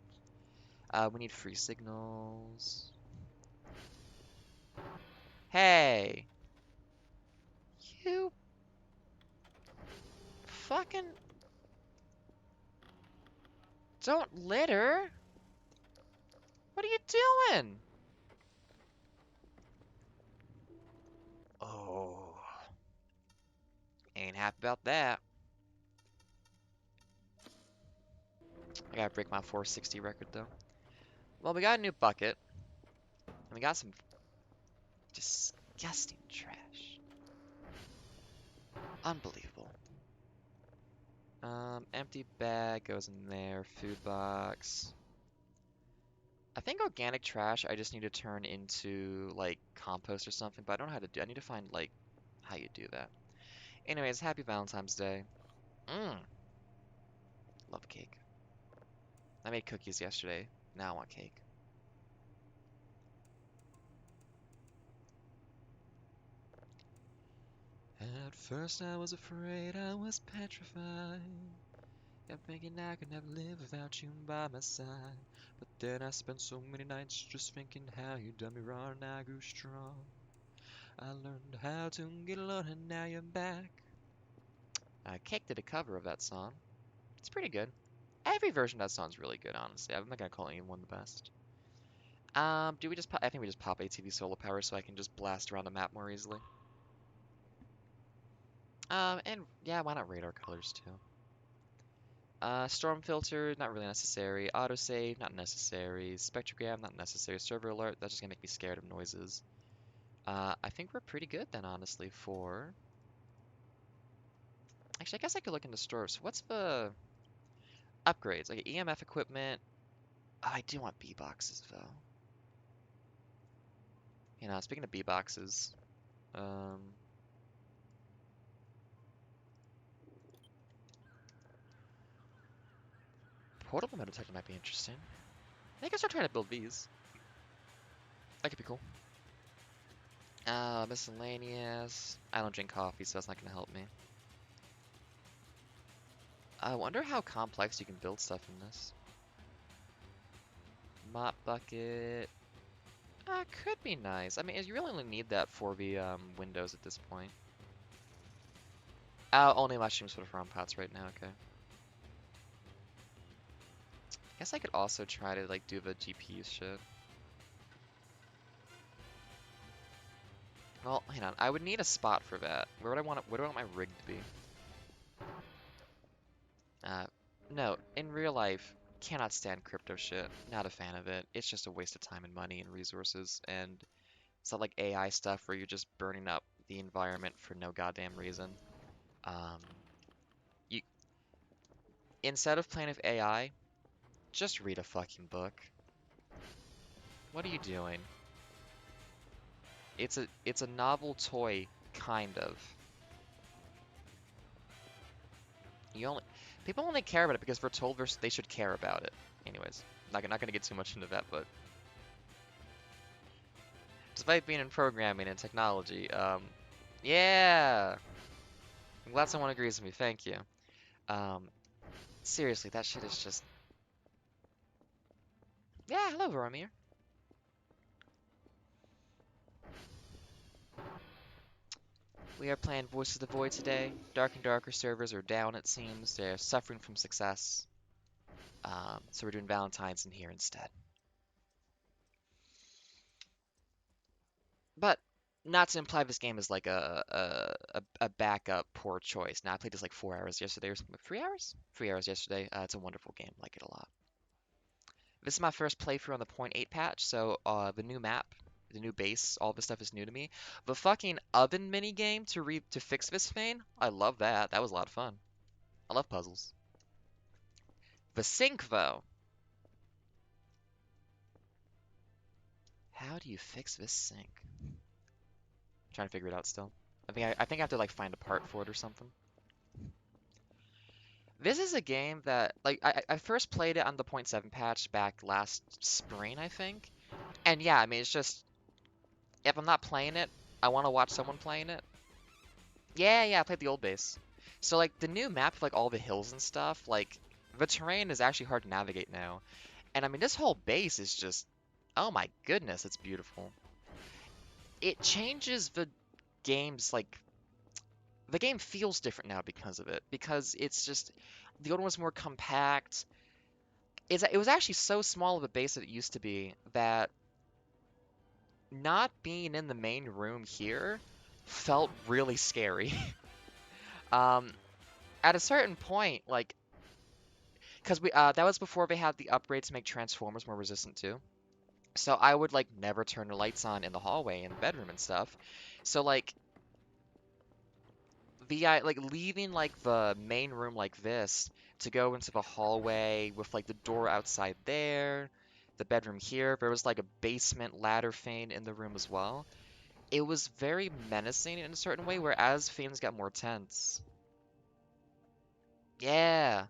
Speaker 2: We need free signals. Hey, you fucking don't litter. What are you doing? Oh, ain't happy about that. I gotta break my 460 record though. Well, we got a new bucket, and we got some disgusting trash. Unbelievable. Empty bag goes in there. Food box. I think organic trash I just need to turn into like compost or something, but I don't know how to do. I need to find like how you do that. Anyways, happy Valentine's Day. Mmm, love cake. I made cookies yesterday. Now I want cake. At first I was afraid, I was petrified. Kept thinking I could never live without you by my side. But then I spent so many nights just thinking how you done me wrong and I grew strong. I learned how to get along and now you're back. Cake did a cover of that song. It's pretty good. Every version of that song's really good, honestly. I'm not gonna call any one the best. Do we just pop? I think we just pop ATV solar power so I can just blast around the map more easily. And yeah, why not radar colors too? Storm filter, not really necessary. Autosave, not necessary. Spectrogram, not necessary. Server alert, that's just gonna make me scared of noises. I think we're pretty good then, honestly, for... Actually, I guess I could look into stores. What's the upgrades? Like EMF equipment. Oh, I do want B boxes though. You know, speaking of B boxes, um, portable metal detector might be interesting. I think I start trying to build these. That could be cool. Miscellaneous. I don't drink coffee, so that's not gonna help me. I wonder how complex you can build stuff in this. Mop bucket. Could be nice. I mean, you really only need that for the windows at this point. Only mushrooms for the farm pots right now. Okay. Guess I could also try to like do the GPU shit. Well, hang on. I would need a spot for that. Where would I want it? Where do I want my rig to be? Uh, no. In real life, cannot stand crypto shit. Not a fan of it. It's just a waste of time and money and resources. And it's not like AI stuff where you're just burning up the environment for no goddamn reason. Um, you instead of playing with AI, just read a fucking book. What are you doing? It's a novel toy, kind of. You only People only care about it because we're told they should care about it. Anyways, not gonna get too much into that, but despite being in programming and technology, yeah, I'm glad someone agrees with me. Thank you. Um, seriously, that shit is just, yeah. Hello, Voromir. We are playing Voices of the Void today. Dark and Darker servers are down, it seems. They're suffering from success. So we're doing Valentine's in here instead. But not to imply this game is like a backup poor choice. Now I played this like 4 hours yesterday or something. 3 hours? 3 hours yesterday. It's a wonderful game. Like it a lot. This is my first playthrough on the point 8 patch, so the new map, the new base, all this stuff is new to me. The fucking oven mini game to fix this thing, I love that. That was a lot of fun. I love puzzles. The sink though. How do you fix this sink? I'm trying to figure it out still. I think I have to like find a part for it or something. This is a game that like I first played it on the point 7 patch back last spring, I think. And yeah, I mean it's just if I'm not playing it, I want to watch someone playing it. Yeah, I played the old base. So like the new map with like all the hills and stuff, like the terrain is actually hard to navigate now. And I mean this whole base is just oh my goodness, it's beautiful. It changes the game's like the game feels different now because of it. Because it's just the old one was more compact. It was actually so small of a base that it used to be that not being in the main room here felt really scary. Um, at a certain point, like, because we that was before they had the upgrade to make Transformers more resistant too. So I would like never turn the lights on in the hallway in the bedroom and stuff. So like like leaving like the main room like this to go into the hallway with like the door outside there, the bedroom here. There was like a basement ladder feint in the room as well. It was very menacing in a certain way, where as things got more tense. Yeah.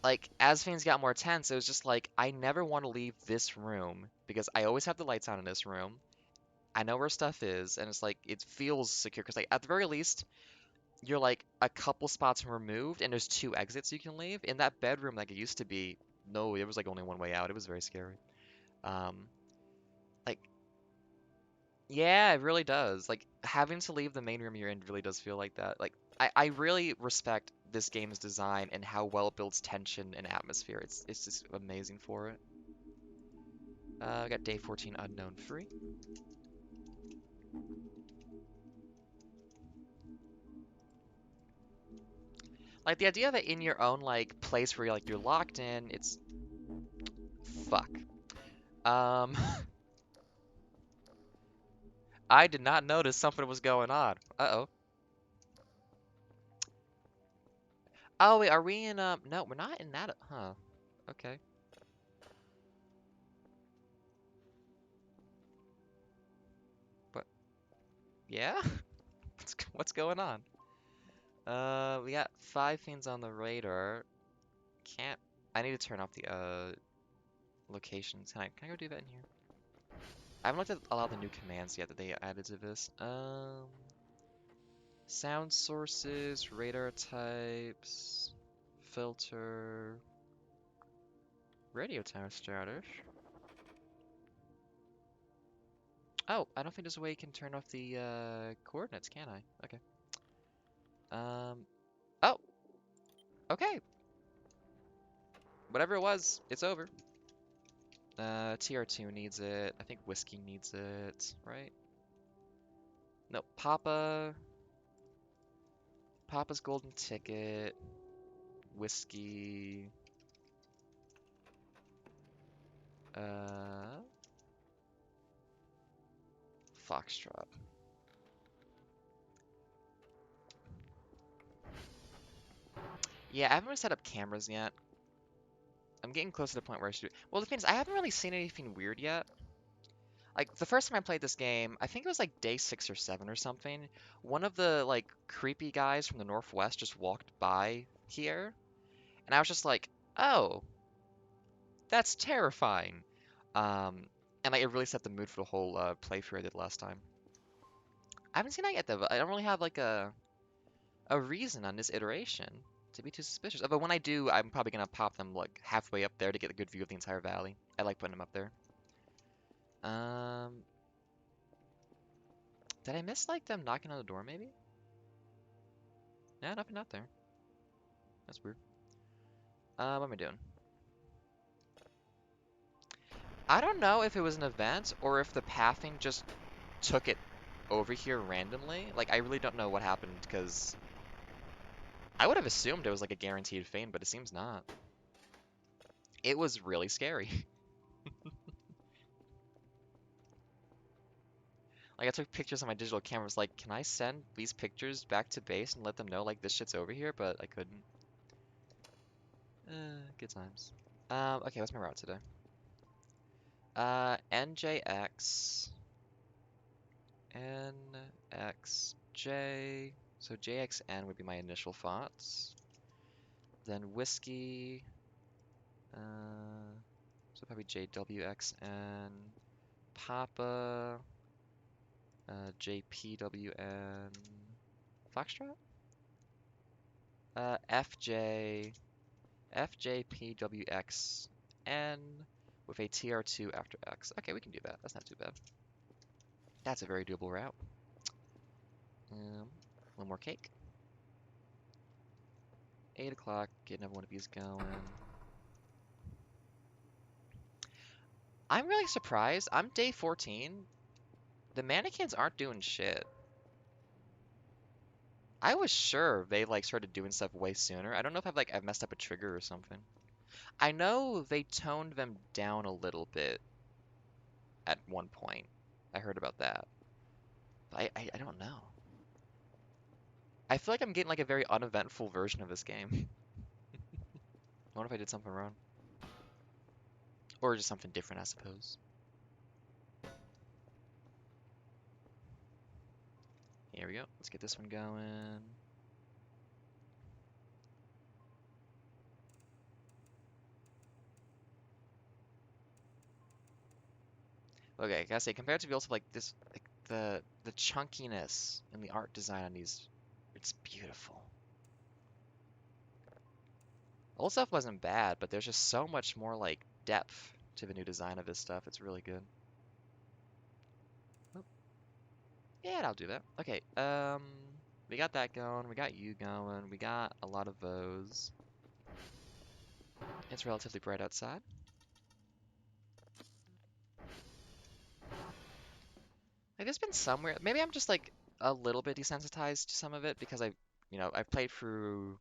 Speaker 2: Like, as things got more tense, it was just like, I never want to leave this room because I always have the lights on in this room. I know where stuff is, and it's like, it feels secure because, like, at the very least, you're like a couple spots removed and there's two exits you can leave. In that bedroom, like it used to be, no, it was like only one way out. It was very scary. Um, like, yeah, it really does. Like, having to leave the main room you're in really does feel like that. Like, I really respect this game's design and how well it builds tension and atmosphere. It's just amazing for it. I got day 14 unknown free. Like the idea that in your own like place where you're locked in, it's fuck. Um, I did not notice something was going on. Uh-oh. Oh wait, are we in no, we're not in that, huh. Okay. But yeah? What's going on? We got 5 things on the radar. Can't I need to turn off the locations. Can I go do that in here? I haven't looked at a lot of the new commands yet that they added to this. Sound sources, radar types, filter, radio tower status. Oh, I don't think there's a way you can turn off the coordinates, can I? Okay. Oh, okay. Whatever it was, it's over. TR2 needs it. I think Whiskey needs it, right? No, Papa's golden ticket. Whiskey. Uh, Foxtrot. Yeah, I haven't really set up cameras yet. I'm getting close to the point where I should do. Well, the thing is, I haven't really seen anything weird yet. Like, the first time I played this game, I think it was like day 6 or 7 or something. One of the, like, creepy guys from the Northwest just walked by here. And I was just like, oh, that's terrifying. Um, and like, it really set the mood for the whole playthrough I did last time. I haven't seen that yet, though, but I don't really have, like, a reason on this iteration to be too suspicious. But when I do, I'm probably gonna pop them, like, halfway up there to get a good view of the entire valley. I like putting them up there. Um, did I miss, like, them knocking on the door, maybe? Yeah, nothing out there. That's weird. What am I doing? I don't know if it was an event or if the pathing just took it over here randomly. Like, I really don't know what happened because I would have assumed it was like a guaranteed fame, but it seems not. It was really scary. Like, I took pictures on my digital camera. I was like, can I send these pictures back to base and let them know, like, this shit's over here? But I couldn't. Good times. Okay, what's my route today? NJX, NXJ. So JXN would be my initial thoughts. Then whiskey, so probably JWXN, Papa, JPWN, Foxtrot? FJ, FJPWXN with a TR2 after X. Okay, we can do that. That's not too bad. That's a very doable route. One more cake. 8 o'clock, getting everyone of these going. I'm really surprised. I'm day 14. The mannequins aren't doing shit. I was sure they like started doing stuff way sooner. I don't know if I've messed up a trigger or something. I know they toned them down a little bit at one point. I heard about that. But I don't know. I feel like I'm getting like a very uneventful version of this game. I wonder if I did something wrong. Or just something different, I suppose. Here we go. Let's get this one going. Okay, gotta say, compared to the also like this, like the chunkiness in the art design on these, it's beautiful. Old stuff wasn't bad, but there's just so much more like depth to the new design of this stuff. It's really good. Oh, yeah, I'll do that. Okay, we got that going. We got you going. We got a lot of those. It's relatively bright outside. Like, there's been somewhere. Maybe I'm just like a little bit desensitized to some of it because I've played through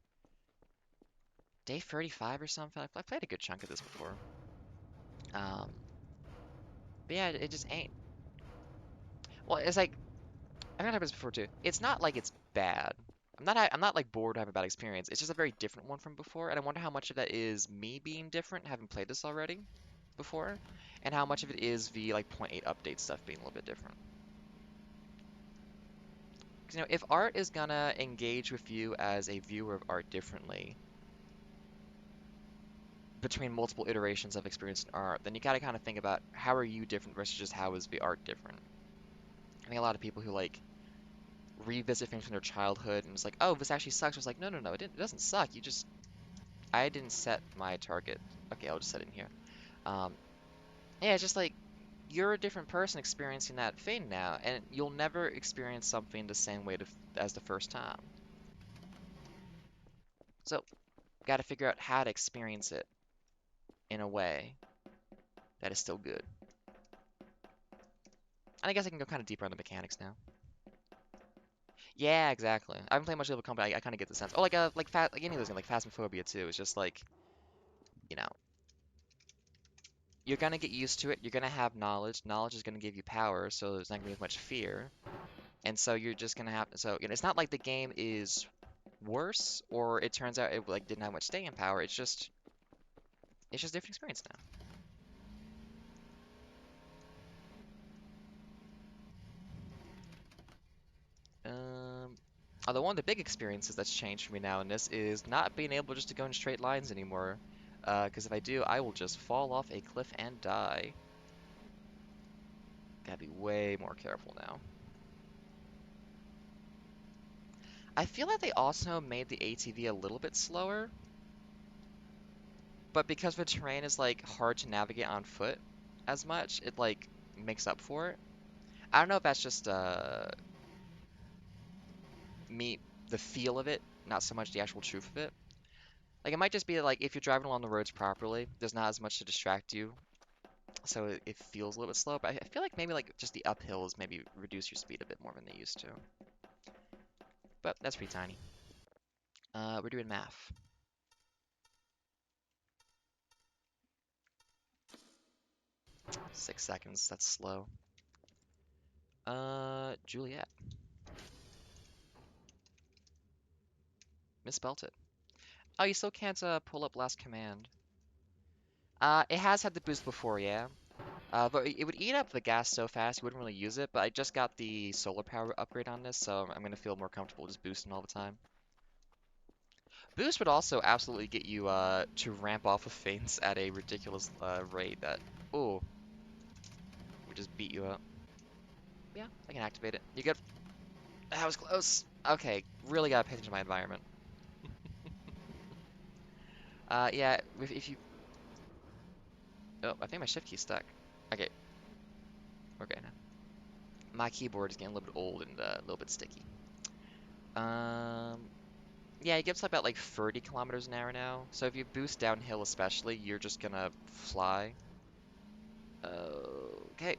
Speaker 2: day 35 or something. I've played a good chunk of this before. Um, but yeah, it just ain't. Well, it's like I've talked about this before too. It's not like it's bad. I'm not like bored or having a bad experience. It's just a very different one from before, and I wonder how much of that is me being different, having played this already before, and how much of it is the like point 0.8 update stuff being a little bit different. Because if art is gonna engage with you as a viewer of art differently between multiple iterations of experience in art, then you gotta kind of think about how are you different versus just how is the art different. I think a lot of people who like revisit things from their childhood and it's like, oh, this actually sucks. It's like, no, no, no, it doesn't suck. I didn't set my target. Okay, I'll just set it in here. Um, yeah, it's just like you're a different person experiencing that thing now, and you'll never experience something the same way as the first time. So, got to figure out how to experience it in a way that is still good. And I guess I can go kind of deeper on the mechanics now. Yeah, exactly. I haven't played much of the company. I kind of get the sense. Oh, like any of those games, like Phasmophobia too. It's just like, you know, you're gonna get used to it. You're gonna have knowledge. Knowledge is gonna give you power, so there's not gonna be as much fear. And so you're just gonna have. So it's not like the game is worse, or it turns out it like didn't have much staying power. It's just different experience now. Although one of the big experiences that's changed for me now in this is not being able just to go in straight lines anymore. Because if I do, I will just fall off a cliff and die. Gotta be way more careful now. I feel like they also made the ATV a little bit slower, but because the terrain is like hard to navigate on foot as much, it like makes up for it. I don't know if that's just me, the feel of it, not so much the actual truth of it. Like it might just be like if you're driving along the roads properly, there's not as much to distract you, so it feels a little bit slow. But I feel like maybe like just the uphills maybe reduce your speed a bit more than they used to. But that's pretty tiny. We're doing math. 6 seconds. That's slow. Juliet. Misspelt it. Oh, you still can't pull up last command. It has had the boost before, yeah. But it would eat up the gas so fast you wouldn't really use it. But I just got the solar power upgrade on this, so I'm gonna feel more comfortable just boosting all the time. Boost would also absolutely get you to ramp off of feints at a ridiculous rate that, ooh, would just beat you up. Yeah, I can activate it. You get. That was close. Okay, really gotta pay attention to my environment. Yeah, if you. Oh, I think my shift key's stuck. Okay, okay now. My keyboard is getting a little bit old and a little bit sticky. Um, yeah, it gets about like 30 kilometers an hour now. So if you boost downhill especially, you're just gonna fly. Okay.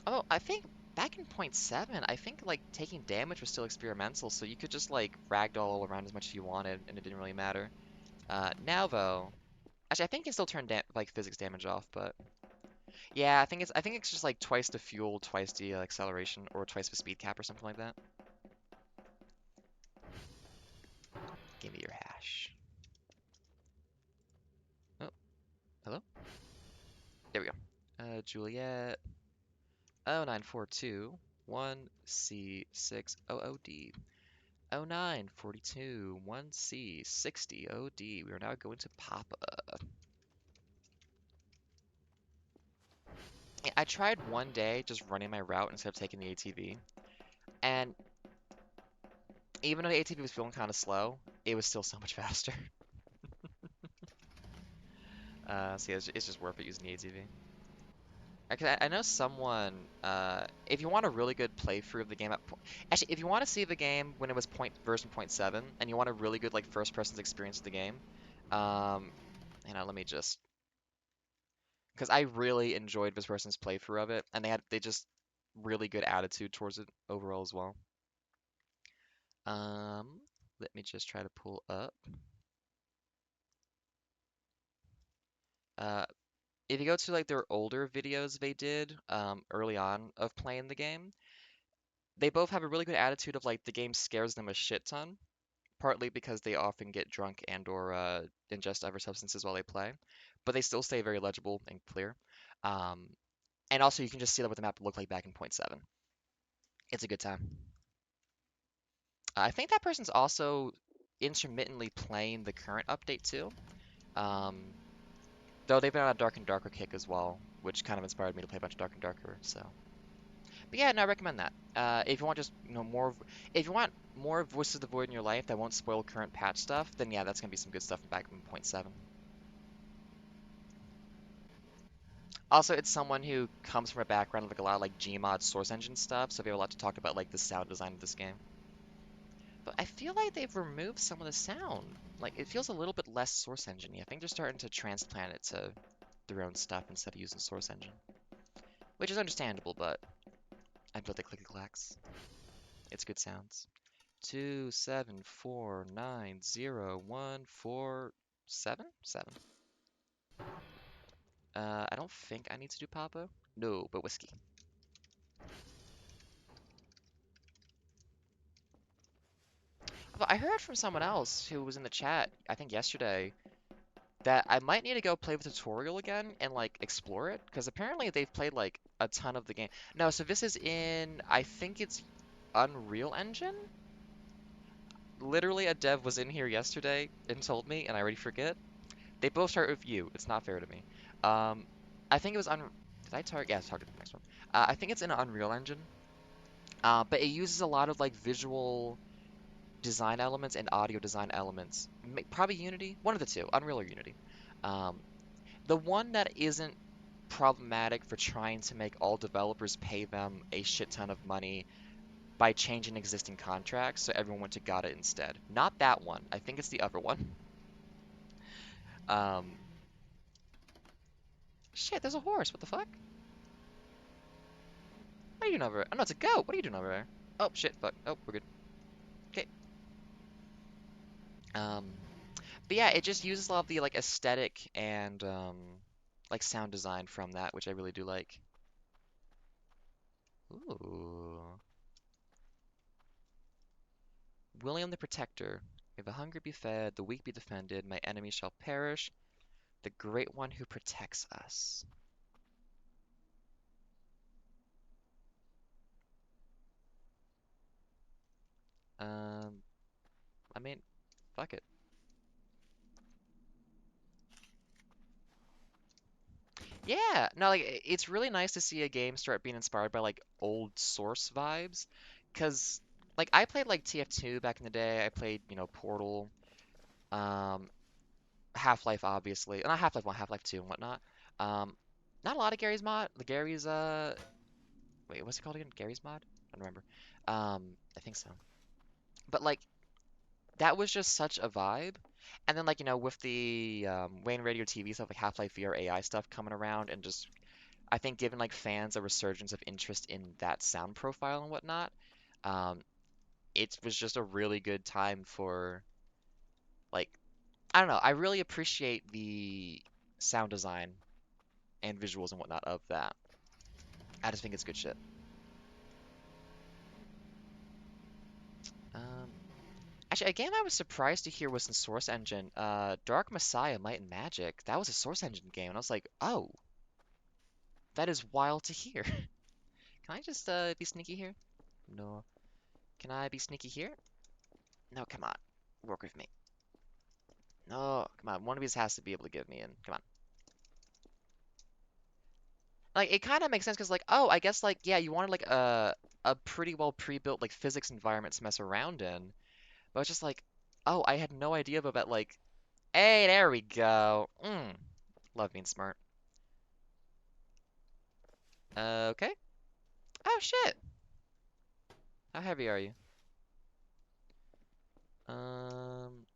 Speaker 2: Oh, I think back in point 0.7, I think like taking damage was still experimental, so you could just like ragdoll all around as much as you wanted, and it didn't really matter. Now though, actually I think you can still turn like physics damage off, but yeah, I think it's just like twice the fuel, twice the acceleration, or twice the speed cap or something like that. Give me your hash. Oh, hello? There we go. Juliet 0942 1C600D. 0942 1C60OD. We are now going to Papa. I tried one day just running my route instead of taking the ATV, and even though the ATV was feeling kind of slow, it was still so much faster. So yeah, it's just worth it using the ATV. I know someone, if you want a really good playthrough of the game actually, if you want to see the game when it was version point 7, and you want a really good like first person's experience of the game, um, let me just, because I really enjoyed this person's playthrough of it, and they just really good attitude towards it overall as well. Um, Let me just try to pull up. Uh, if you go to like their older videos they did early on of playing the game, they both have a really good attitude of like the game scares them a shit ton, partly because they often get drunk and or ingest other substances while they play, but they still stay very legible and clear. Um, and also you can just see what the map looked like back in point 7. It's a good time. I think that person's also intermittently playing the current update too. Um, though they've been on a Dark and Darker kick as well, which kind of inspired me to play a bunch of Dark and Darker. So, but yeah, no, I recommend that. If you want just if you want more Voices of the Void in your life that won't spoil current patch stuff, then yeah, that's gonna be some good stuff back in point 7. Also, it's someone who comes from a background of like a lot of like Gmod source engine stuff, so we have a lot to talk about like the sound design of this game. But I feel like they've removed some of the sound. Like it feels a little bit less source engine-y. I think they're starting to transplant it to their own stuff instead of using source engine, which is understandable, but I built the clicky clacks. It's good sounds. 2749014 7. I don't think I need to do Papa. No, but whiskey. But I heard from someone else who was in the chat, I think yesterday, that I might need to go play the tutorial again and like explore it because apparently they've played like a ton of the game. No, so this is in, I think it's Unreal Engine. Literally, a dev was in here yesterday and told me, and I already forget. They both start with U. It's not fair to me. Um, I think it was un. Did I target? Yeah, I targeted the next one. I think it's in Unreal Engine. But it uses a lot of like visual design elements and audio design elements. Probably Unity, one of the two, Unreal or Unity. Um, The one that isn't problematic for trying to make all developers pay them a shit ton of money by changing existing contracts so everyone went to got it instead. Not that one. I think it's the other one. Um, Shit, there's a horse. What the fuck? What are you doing over there? Oh, no, it's a goat. What are you doing over there? Oh, shit, fuck. Oh, we're good. Okay. Um, but yeah, it just uses a lot of the like aesthetic and like sound design from that, which I really do like. Ooh. William the Protector. May the hungry be fed, the weak be defended, my enemies shall perish, the great one who protects us. Um, I mean, fuck it. Yeah, no, like it's really nice to see a game start being inspired by like old source vibes, cause like I played like TF2 back in the day. I played, Portal, um, Half-Life obviously, not Half-Life 1, Half-Life 2 and whatnot. Um, Not a lot of Gary's wait, what's it called again? Gary's mod? I don't remember. I think so. But like that was just such a vibe. And then like, with the Wayne Radio TV stuff, like Half-Life VR AI stuff coming around and just I think giving like fans a resurgence of interest in that sound profile and whatnot, um, it was just a really good time for like I don't know, I really appreciate the sound design and visuals and whatnot of that. I just think it's good shit. Um, Actually, a game I was surprised to hear was in Source Engine. Dark Messiah, Might and Magic. That was a Source Engine game, and I was like, oh, that is wild to hear. Can I just be sneaky here? No. Can I be sneaky here? No, come on. Work with me. No, come on. One of these has to be able to get me in. Come on. Like, it kind of makes sense because, like, oh, I guess, like, yeah, you wanted, like, a pretty well pre-built, like, physics environment to mess around in. But it's just like, oh, I had no idea about, like, hey, there we go. Love being smart. Okay. Oh, shit. How heavy are you? Um,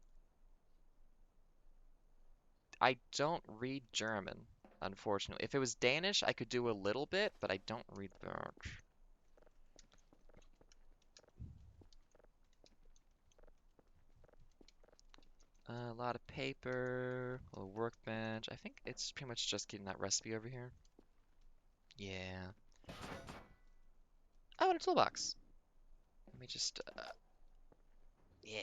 Speaker 2: I don't read German, unfortunately. If it was Danish, I could do a little bit, but I don't read much. A lot of paper, a little workbench. I think it's pretty much just getting that recipe over here. Yeah. Oh, and a toolbox. Let me just, yeah.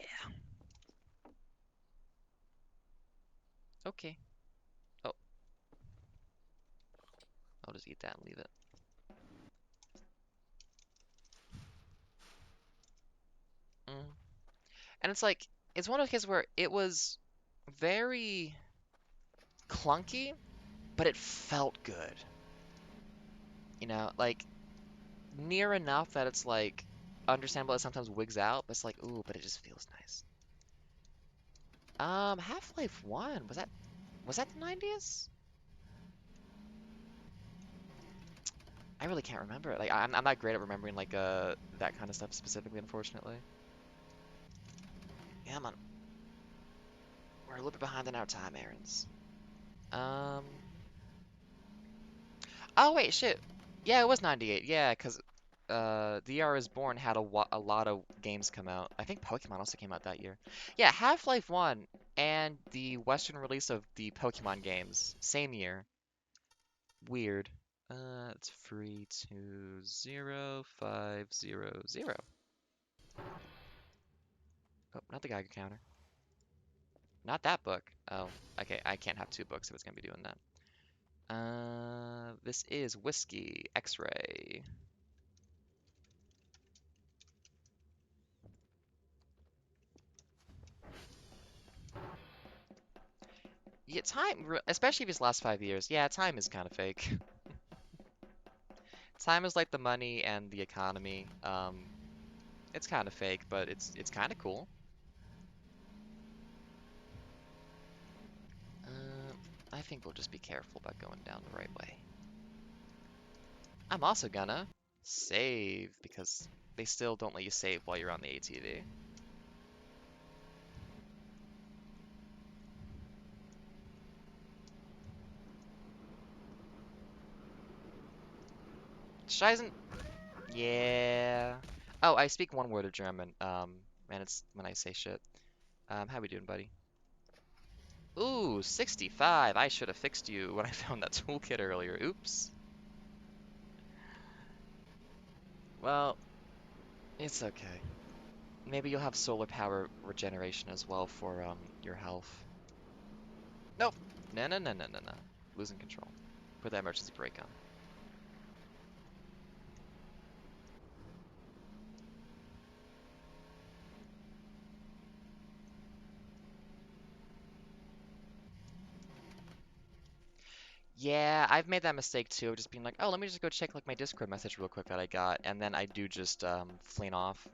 Speaker 2: Okay. Oh, I'll just eat that and leave it. Mm. And it's like, it's one of those cases where it was very clunky, but it felt good. You know, like, near enough that it's like understandable it sometimes wigs out, but it's like, ooh, but it just feels nice. Half-Life 1, was that the 90s? I really can't remember. Like I'm not great at remembering like that kind of stuff specifically, unfortunately. Yeah, man. We're a little bit behind in our time, Aaron's. Um Oh wait, shit. Yeah, it was 98. Yeah, 'cause The Year I Was Born had a lot of games come out. I think Pokemon also came out that year. Yeah, Half-Life 1 and the Western release of the Pokemon games, same year. Weird. It's free to 0500. Oh, not the Geiger counter. Not that book. Oh, okay, I can't have two books if it's gonna be doing that. This is Whiskey X-Ray. Yeah, especially these last 5 years. Yeah, time is kind of fake. Time is like the money and the economy. It's kind of fake, but it's kind of cool. Um, I think we'll just be careful about going down the right way. I'm also gonna save because they still don't let you save while you're on the ATV. Scheißen. Yeah. Oh, I speak one word of German. And it's when I say shit. How we doing, buddy? Ooh, 65. I should have fixed you when I found that toolkit earlier. Oops. Well, it's okay. Maybe you'll have solar power regeneration as well for your health. Nope. No, no, no, no, no, no. Losing control. Put that emergency brake on. Yeah, I've made that mistake too, of just being like, oh, let me just go check like my Discord message real quick that I got, and then I do just fling off.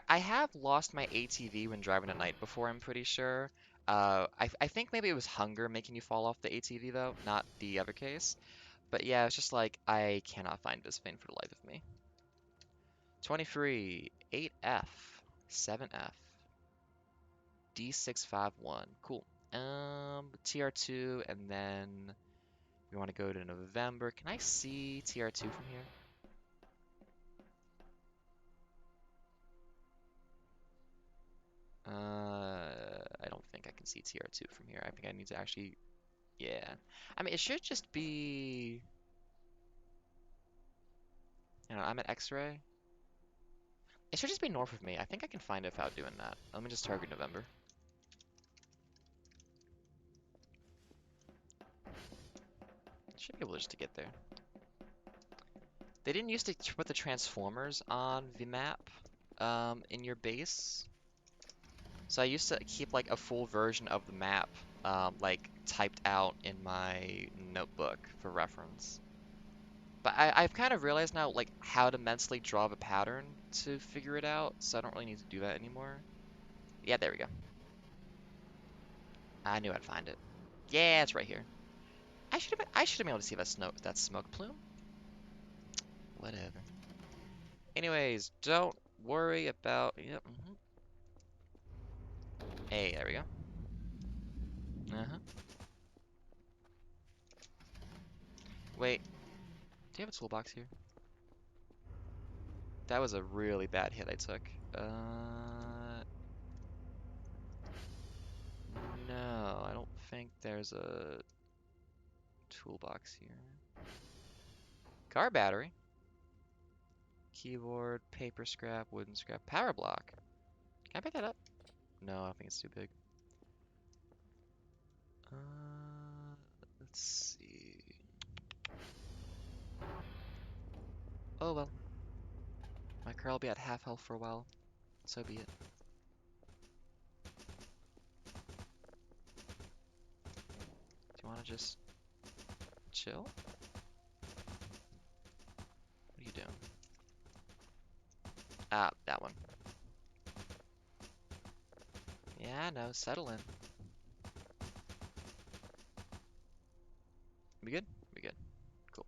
Speaker 2: I have lost my ATV when driving at night before, I'm pretty sure. I think maybe it was hunger making you fall off the ATV though, not the other case. But yeah, it's just like I cannot find this thing for the life of me. 23, 8F, 7F, D651. Cool. TR2, and then we want to go to November. Can I see TR2 from here? I don't think I can see TR2 from here. I think I need to actually, yeah. I mean, it should just be, I'm at X-ray. It should just be north of me. I think I can find it without doing that. Let me just target November. Should be able just to get there. They didn't used to put the transformers on the map in your base. So I used to keep like a full version of the map like typed out in my notebook for reference. But I've kind of realized now like how to mentally draw the pattern to figure it out, so I don't really need to do that anymore. Yeah, there we go. I knew I'd find it. Yeah, it's right here. I should have been able to see that smoke plume. Whatever. Anyways, don't worry about. Yep. Hey, there we go. Uh-huh. Wait, do you have a toolbox here? That was a really bad hit I took. No, I don't think there's a toolbox here. Car battery. Keyboard, paper scrap, wooden scrap, power block. Can I pick that up? No, I think it's too big. Let's see. Oh well. My car will be at half health for a while. So be it. Do you want to just chill? What are you doing? Ah, that one. Yeah, no, settle in. We good? We good. Cool.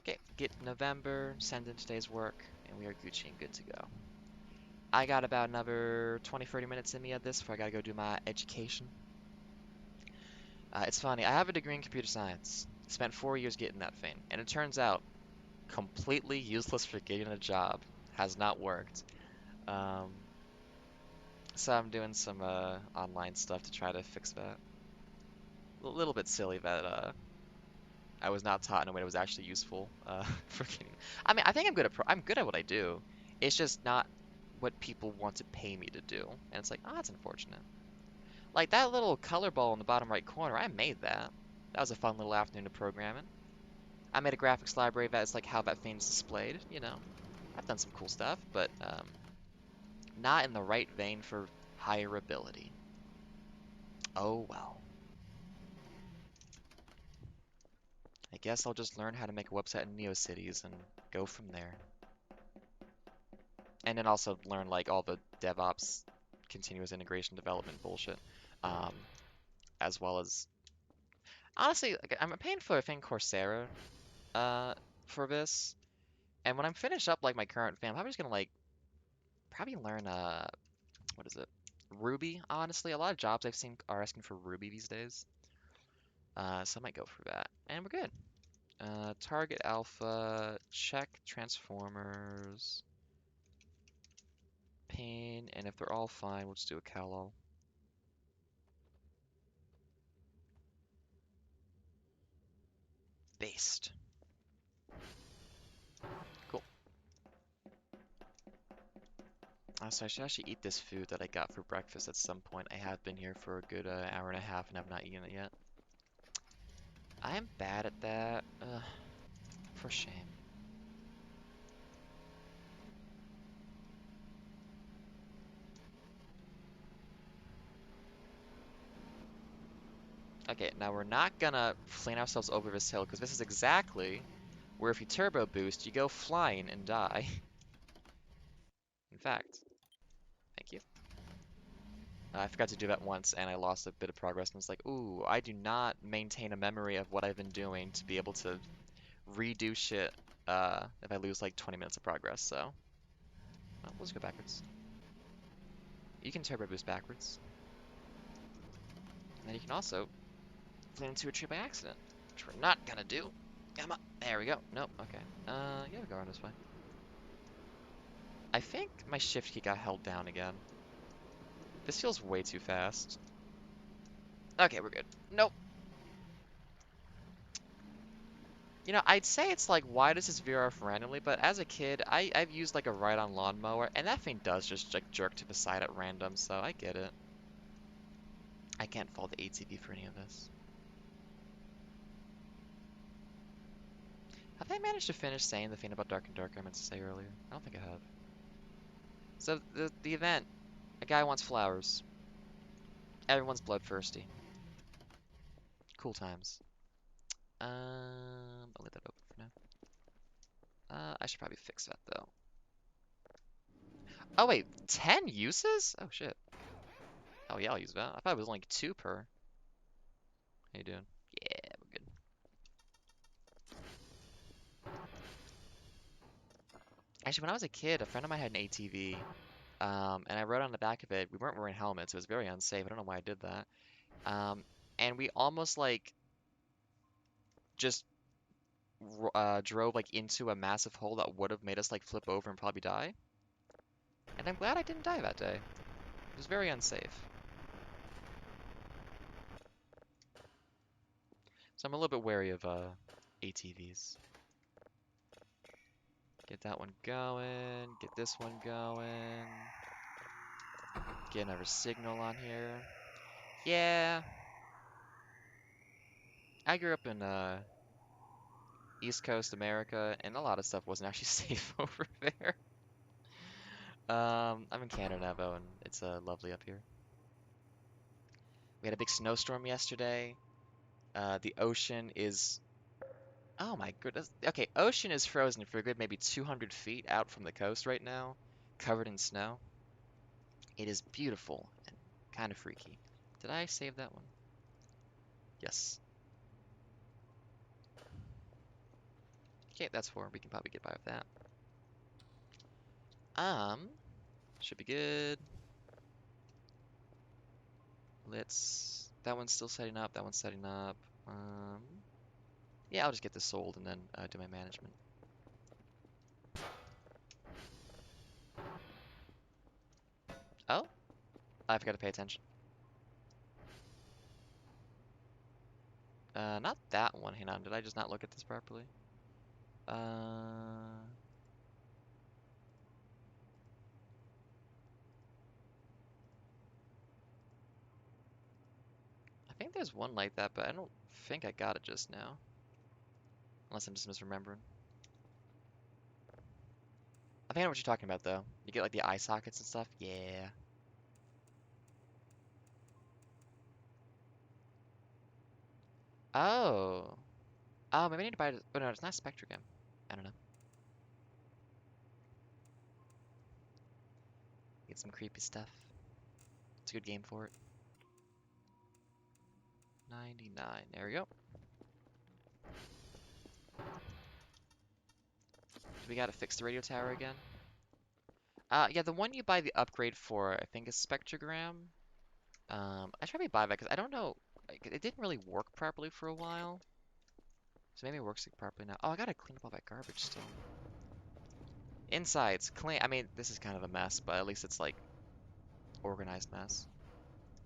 Speaker 2: Okay, get November, send in today's work, and we are Gucci and good to go. I got about another 20-30 minutes in me of this before I gotta go do my education. It's funny, I have a degree in computer science. Spent 4 years getting that thing, and it turns out completely useless for getting a job. Has not worked. Um, so I'm doing some online stuff to try to fix that. A little bit silly that I was not taught in a way that was actually useful for getting. I mean, I think I'm good at what I do. It's just not what people want to pay me to do, and it's like, oh, that's unfortunate. Like that little color ball in the bottom right corner, I made that. That was a fun little afternoon of programming. I made a graphics library that's like how that thing's displayed, you know. I've done some cool stuff, but not in the right vein for higher ability. Oh well. I guess I'll just learn how to make a website in NeoCities and go from there. And then also learn like all the DevOps, continuous integration development bullshit, um, as well as honestly, like, I'm paying for a thing Coursera uh, for this, and when I'm finished up like my current thing, I'm probably just gonna like probably learn what is it? Ruby, honestly. A lot of jobs I've seen are asking for Ruby these days. So I might go for that. And we're good. Target alpha, check transformers, pin, and if they're all fine, we'll just do a cal. Based. Cool. So I should actually eat this food that I got for breakfast at some point. I have been here for a good hour and a half and have not eaten it yet. I am bad at that. For shame. Okay, now we're not gonna fling ourselves over this hill because this is exactly where if you turbo boost, you go flying and die. In fact, thank you. I forgot to do that once and I lost a bit of progress and was like, ooh, I do not maintain a memory of what I've been doing to be able to redo shit if I lose like 20 minutes of progress, so we'll just go backwards. You can turbo boost backwards. And then you can also fling into a tree by accident, which we're not gonna do. Come on, there we go. Nope, okay. Yeah, we'll go around this way. I think my shift key got held down again. This feels way too fast. Okay, we're good. Nope. You know, I'd say it's like, why does this veer off randomly? But as a kid, I've used like a ride-on lawnmower, and that thing does just like jerk to the side at random, so I get it. I can't fault the ATV for any of this. Have I managed to finish saying the thing about Dark and Darker I meant to say earlier? I don't think I have. So the event, a guy wants flowers. Everyone's bloodthirsty. Cool times. I'll leave that open for now. I should probably fix that though. Oh wait, 10 uses? Oh shit. Oh yeah, I'll use that. I thought it was only 2 per. How you doing? Yeah, we're good. Actually, when I was a kid, a friend of mine had an ATV, and I rode on the back of it. We weren't wearing helmets. It was very unsafe. I don't know why I did that. Um, and we almost like just drove like into a massive hole that would have made us like flip over and probably die. And I'm glad I didn't die that day. It was very unsafe. So I'm a little bit wary of ATVs. Get that one going. Get this one going. Get another signal on here. Yeah, I grew up in East Coast America, and a lot of stuff wasn't actually safe over there. I'm in Canada now, though, and it's lovely up here. We had a big snowstorm yesterday. The ocean is, oh my goodness. Okay, ocean is frozen for a good maybe 200 feet out from the coast right now, covered in snow. It is beautiful and kind of freaky. Did I save that one? Yes. Okay, that's 4. We can probably get by with that. Um, should be good. Let's. That one's still setting up. That one's setting up. Um, yeah, I'll just get this sold and then do my management. Oh, I forgot to pay attention. Not that one. Hang on, did I just not look at this properly? I think there's one like that, but I don't think I got it just now. Unless I'm just misremembering. I think I know what you're talking about, though. You get like the eye sockets and stuff. Yeah. Oh. Oh, maybe I need to buy it. Oh no, it's not Spectrogram. I don't know. Get some creepy stuff. It's a good game for it. 99. There we go. Do we gotta fix the radio tower again? Yeah, the one you buy the upgrade for, I think, is Spectrogram. I should probably buy that because I don't know. It didn't really work properly for a while. So maybe it works properly now. Oh, I gotta clean up all that garbage still. Insides, clean. I mean, this is kind of a mess, but at least it's like organized mess.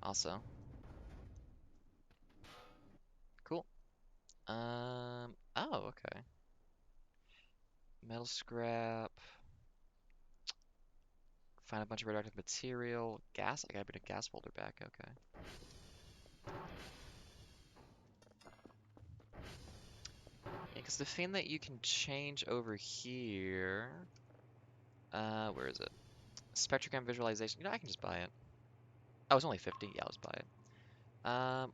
Speaker 2: Also, cool. Oh, okay. Metal scrap. Find a bunch of radioactive material. Gas. I gotta bring a gas folder back. Okay. Yeah, because the thing that you can change over here. Where is it? Spectrogram visualization. You know, I can just buy it. Oh, it's only 50. Yeah, let's buy it.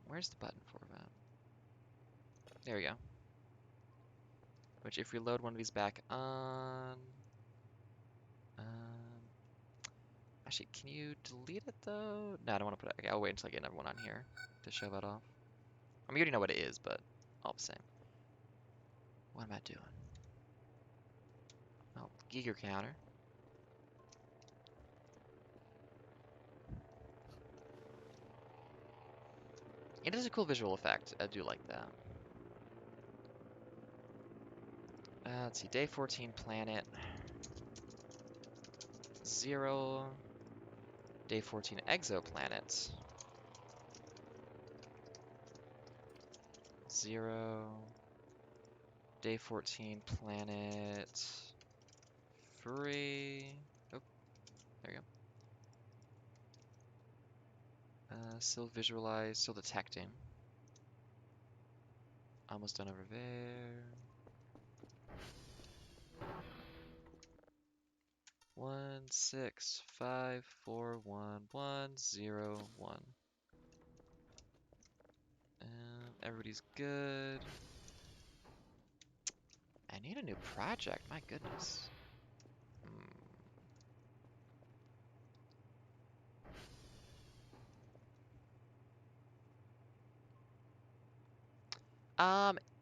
Speaker 2: Where's the button for that? There we go. Which, if we load one of these back on, um, actually, can you delete it though? No, I don't want to put it. Okay, I'll wait until I get another one on here to show that off. I mean, you already know what it is, but all the same. What am I doing? Oh, Giger counter. It is a cool visual effect. I do like that. Let's see. Day 14 planet. 0. Day 14 exoplanet. 0. Day 14, planet free. Oh, there you go. Still visualize, still detecting. Almost done over there. 1654110 1. Everybody's good. I need a new project, my goodness.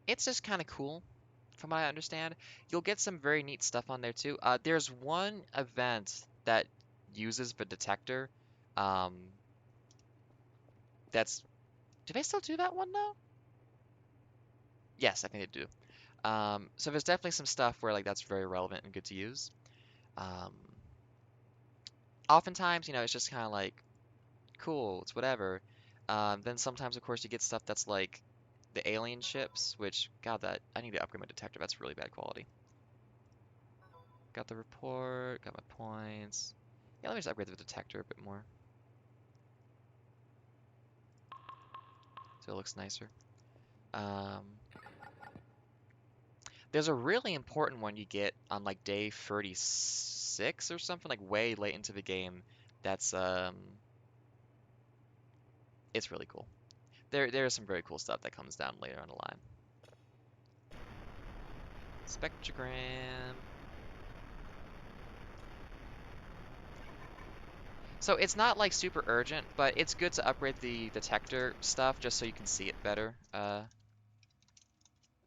Speaker 2: It's just kind of cool, from what I understand. You'll get some very neat stuff on there too. There's one event that uses the detector. Um, that's do they still do that one now? Yes, I think they do. So there's definitely some stuff where like that's very relevant and good to use. Um, Oftentimes, it's just kind of like cool, it's whatever. Then sometimes, of course, you get stuff that's like the alien ships, which God, that I need to upgrade my detector. That's really bad quality. Got the report, got my points. Yeah, let me just upgrade the detector a bit more so it looks nicer. Um, there's a really important one you get on like day 36 or something, like way late into the game. That's it's really cool. There is some very cool stuff that comes down later on the line. Spectrogram. So it's not like super urgent, but it's good to upgrade the detector stuff just so you can see it better.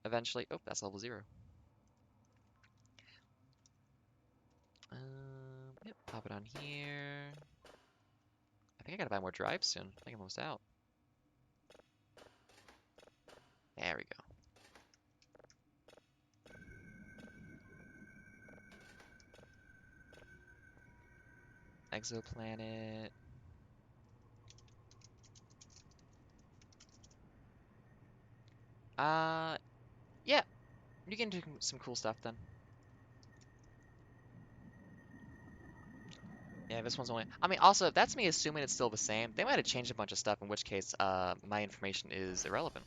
Speaker 2: Eventually. Oh, that's level 0. Yep, pop it on here. I think I gotta buy more drives soon. I think I'm almost out. There we go. Exoplanet. Uh, yeah, you can do some cool stuff then. Yeah, this one's only. I mean, also, that's me assuming it's still the same. They might have changed a bunch of stuff, in which case, my information is irrelevant.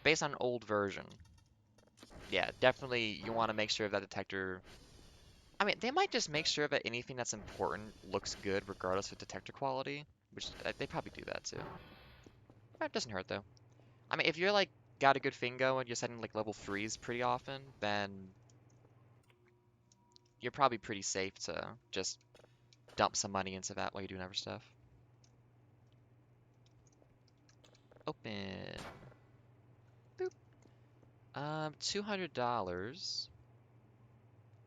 Speaker 2: Based on an old version. Yeah, definitely you want to make sure that detector. I mean, they might just make sure that anything that's important looks good regardless of detector quality, which they probably do that too. That doesn't hurt though. I mean, if you're like got a good thing going, you're setting like level 3s pretty often, then you're probably pretty safe to just dump some money into that while you're doing other stuff. Open. Boop. $200.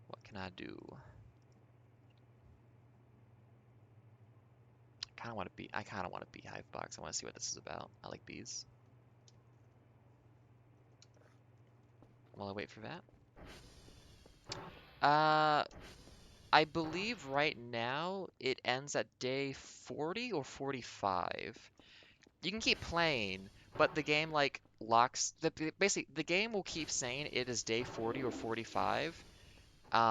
Speaker 2: What can I do? I kind of want a beehive box. I want to see what this is about. I like bees. While I wait for that. Uh, I believe right now it ends at day 40 or 45. You can keep playing, but the game like locks basically the game will keep saying it is day 40 or 45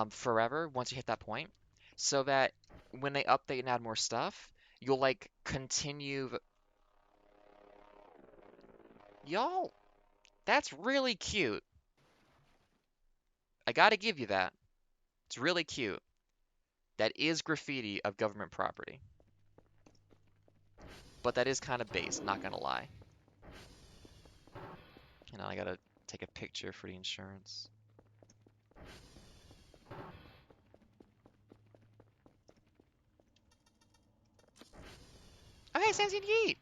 Speaker 2: forever once you hit that point, so that when they update and add more stuff, you'll like continue. Y'all, that's really cute. I gotta give you that. It's really cute. That is graffiti of government property, but that is kind of base, not gonna lie. I gotta take a picture for the insurance. Oh, hey, Sensei Yeet!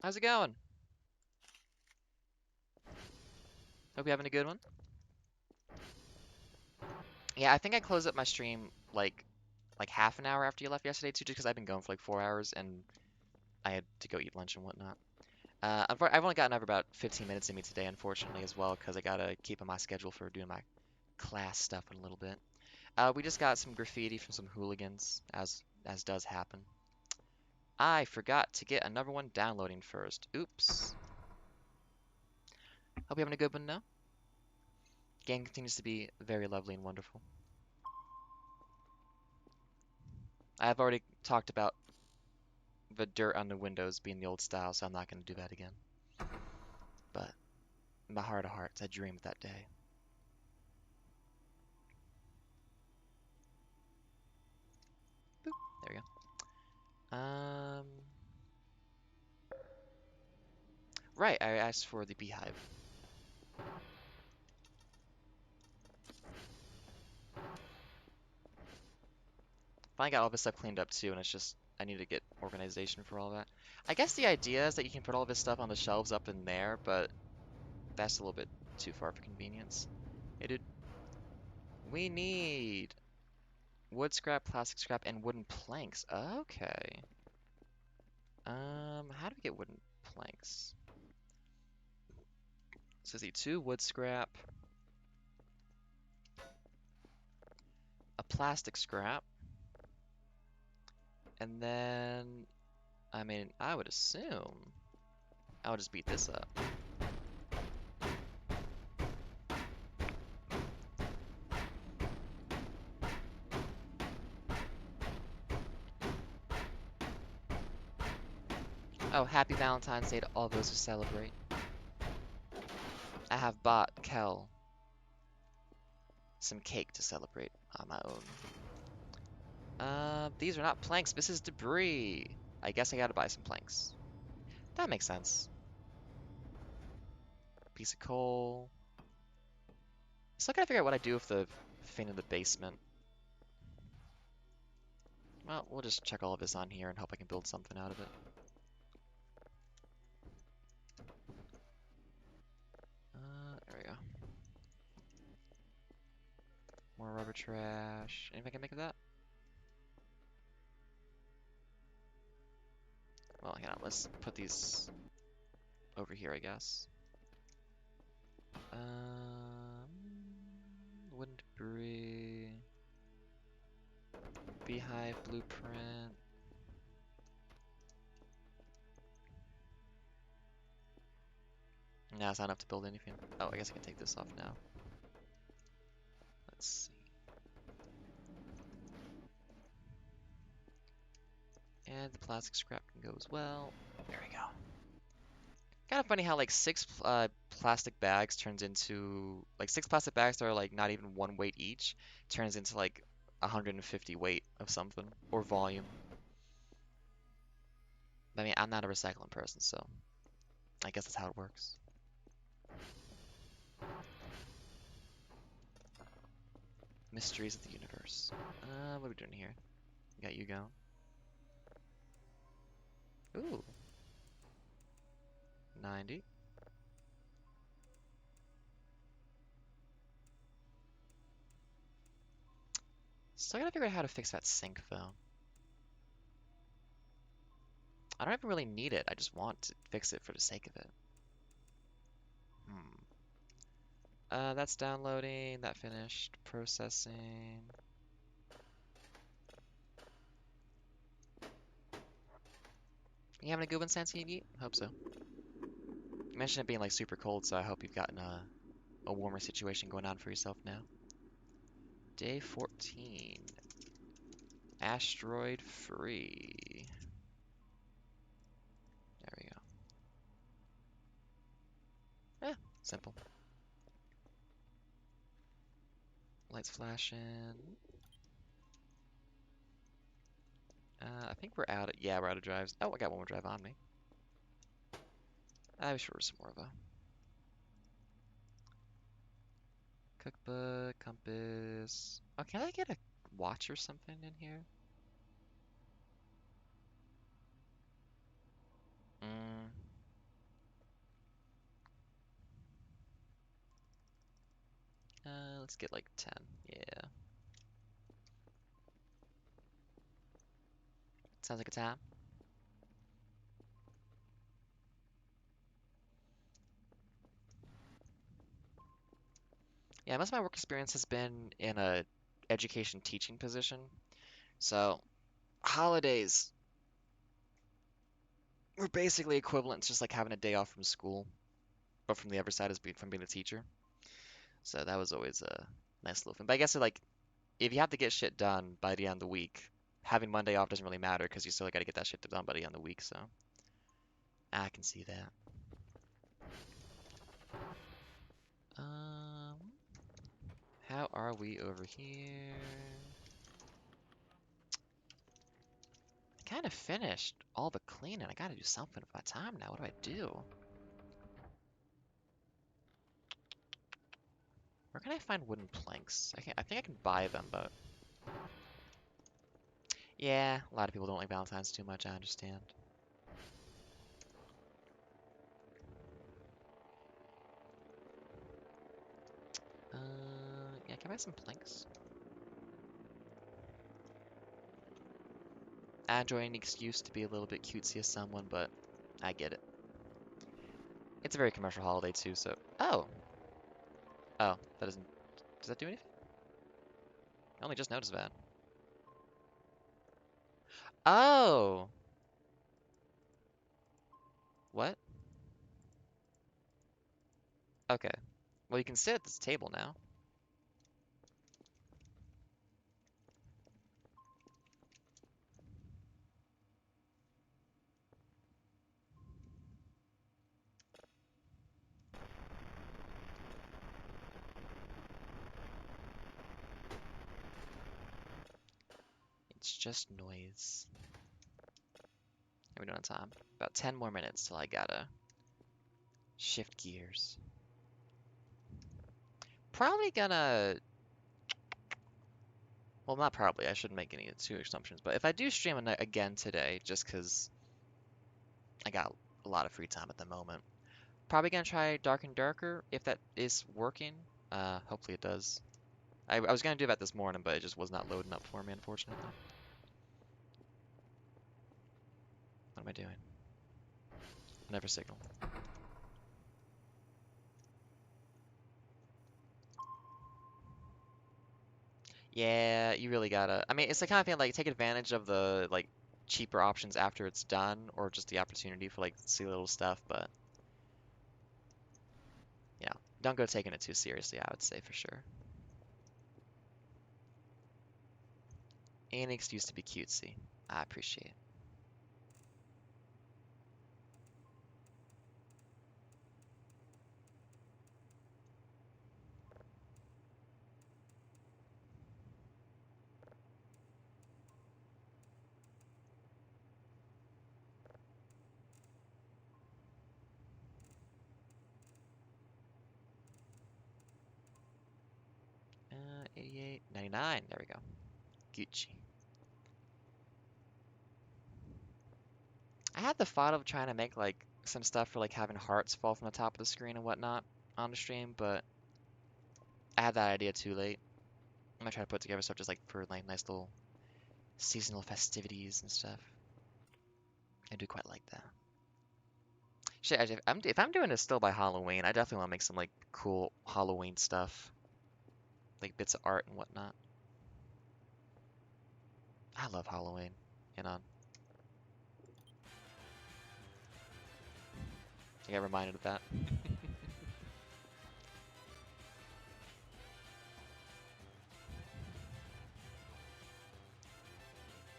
Speaker 2: How's it going? Hope you're having a good one. Yeah, I think I closed up my stream like half an hour after you left yesterday too, just because I've been going for like 4 hours and I had to go eat lunch and whatnot. I've only gotten over about 15 minutes in me today, unfortunately, as well, because I gotta keep on my schedule for doing my class stuff in a little bit. We just got some graffiti from some hooligans, as does happen. I forgot to get another one downloading first. Oops. Hope you're having a good one now. Game continues to be very lovely and wonderful. I have already talked about the dirt on the windows being the old style, so I'm not going to do that again. But in my heart of hearts, I dream of that day. Boop. There we go. Right, I asked for the beehive. Finally got all this stuff cleaned up too, and it's just I need to get organization for all that. I guess the idea is that you can put all this stuff on the shelves up in there, but that's a little bit too far for convenience. Hey, dude, we need wood scrap, plastic scrap, and wooden planks. Okay. How do we get wooden planks? So see, two wood scrap, a plastic scrap, and then, I mean, I would assume I'll just beat this up. Oh, happy Valentine's Day to all those who celebrate. I have bought Kel some cake to celebrate on my own. These are not planks, this is debris. I guess I gotta buy some planks. That makes sense. Piece of coal. Still gotta figure out what I do with the thing in the basement. Well, we'll just check all of this on here and hope I can build something out of it. There we go. More rubber trash. Anything I can make of that? Well, hang on, let's put these over here, I guess. Wooden debris. Beehive blueprint. Nah, it's not enough to build anything. Oh, I guess I can take this off now. Let's see. And the plastic scrap can go as well. There we go. Kind of funny how like six plastic bags turns into like six plastic bags that are like not even one weight each turns into like 150 weight of something or volume. I mean, I'm not a recycling person, so I guess that's how it works. Mysteries of the universe. What are we doing here? Got you going. Ooh. 90. Still gotta figure out how to fix that sink, though. I don't even really need it. I just want to fix it for the sake of it. Hmm. That's downloading. That finished. Processing. You having a good one, Sansi? Hope so. You mentioned it being like super cold, so I hope you've gotten a warmer situation going on for yourself now. Day 14. Asteroid free. There we go. Simple. Lights flashing. I think we're out of, yeah, we're out of drives. Oh, I got one more drive on me. I wish there was some more though. Cookbook, compass. Oh, can I get a watch or something in here? Mm. Let's get like 10. Yeah. Sounds like a time. Yeah, most of my work experience has been in a education teaching position. So holidays were basically equivalent to just like having a day off from school, but from the other side as being from being a teacher. So that was always a nice little thing. But I guess like if you have to get shit done by the end of the week, having Monday off doesn't really matter because you still got to get that shit done by the end of the week. So I can see that. Um, how are we over here? I kind of finished all the cleaning. I gotta do something with my time now. What do I do? Where can I find wooden planks? I think I can buy them, but yeah, a lot of people don't like Valentine's too much, I understand. Yeah, can I buy some planks? I enjoy any excuse to be a little bit cutesy as someone, but I get it. It's a very commercial holiday too, so... Oh! Oh, that doesn't... Does that do anything? I only just noticed that. Oh! What? Okay. Well, you can sit at this table now. It's just noise. How are we doing on time? About 10 more minutes till I gotta shift gears. Probably gonna... Well, not probably. I shouldn't make any too assumptions. But if I do stream again today, just because I got a lot of free time at the moment, probably gonna try Dark and Darker if that is working. Hopefully it does. I was gonna do that this morning, but it just was not loading up for me, unfortunately. What am I doing? Never signal. Yeah, you really gotta. I mean, it's the kind of thing like take advantage of the like cheaper options after it's done, or just the opportunity for like silly little stuff. But you know, don't go taking it too seriously. I would say for sure. Any excuse to be cutesy. I appreciate it. Uh, 88, 99. There we go. Gucci. I had the thought of trying to make like some stuff for like having hearts fall from the top of the screen and whatnot on the stream, but I had that idea too late. I'm gonna try to put together stuff just like for like nice little seasonal festivities and stuff. I do quite like that. Shit, if I'm doing this still by Halloween, I definitely want to make some like cool Halloween stuff, like bits of art and whatnot. I love Halloween. You know, I get reminded of that.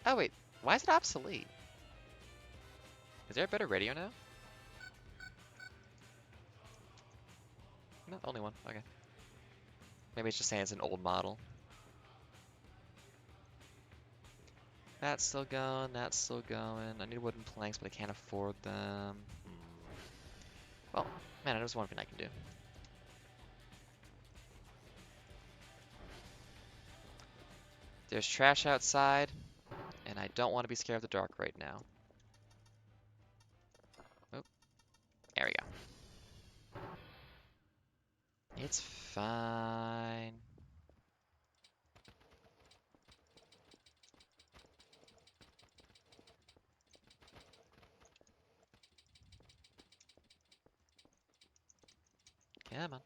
Speaker 2: Oh wait, why is it obsolete? Is there a better radio now? No, only one. Okay. Maybe it's just saying it's an old model. That's still going, that's still going. I need wooden planks, but I can't afford them. Well, man, there's one thing I can do. There's trash outside, and I don't want to be scared of the dark right now. Oh, there we go. It's fine. Come on.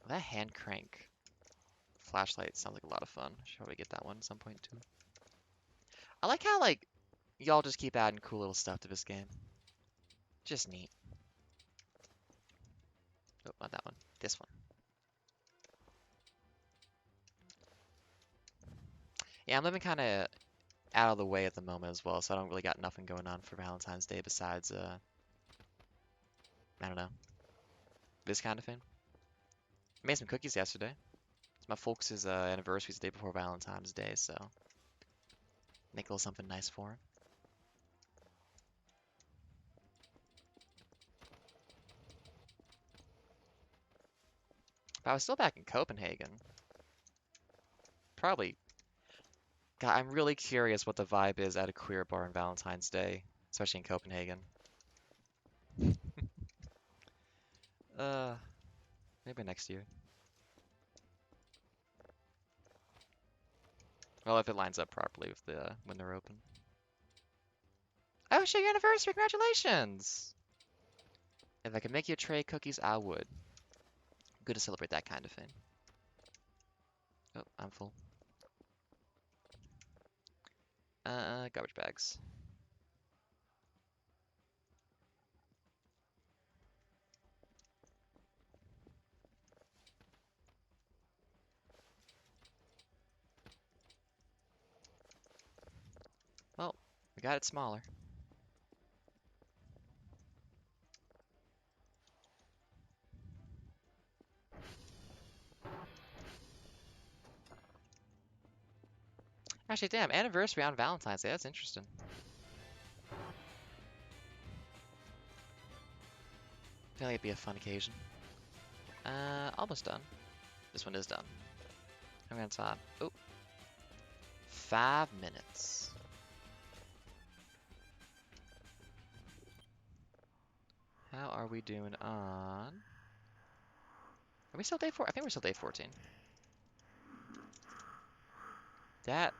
Speaker 2: That hand crank flashlight sounds like a lot of fun. Should probably get that one at some point too. I like how like y'all just keep adding cool little stuff to this game. Just neat. Oh, not that one. This one. Yeah, I'm living kind of out of the way at the moment as well, so I don't really got nothing going on for Valentine's Day besides, I don't know, this kind of thing. I made some cookies yesterday. It's my folks' anniversary the day before Valentine's Day, so make a little something nice for him. If I was still back in Copenhagen, probably. God, I'm really curious what the vibe is at a queer bar on Valentine's Day, especially in Copenhagen. Uh, Maybe next year. Well, if it lines up properly with the when they're open. Oh, shit, your anniversary! Congratulations! If I could make you a tray of cookies, I would. Good to celebrate that kind of thing. Oh, I'm full. Garbage bags. Well, we got it smaller. Actually, damn, anniversary on Valentine's Day. That's interesting. I feel like it'd be a fun occasion. Almost done. This one is done. I'm on time. Oh, 5 minutes. How are we doing on? Are we still day 4? I think we're still day 14. That.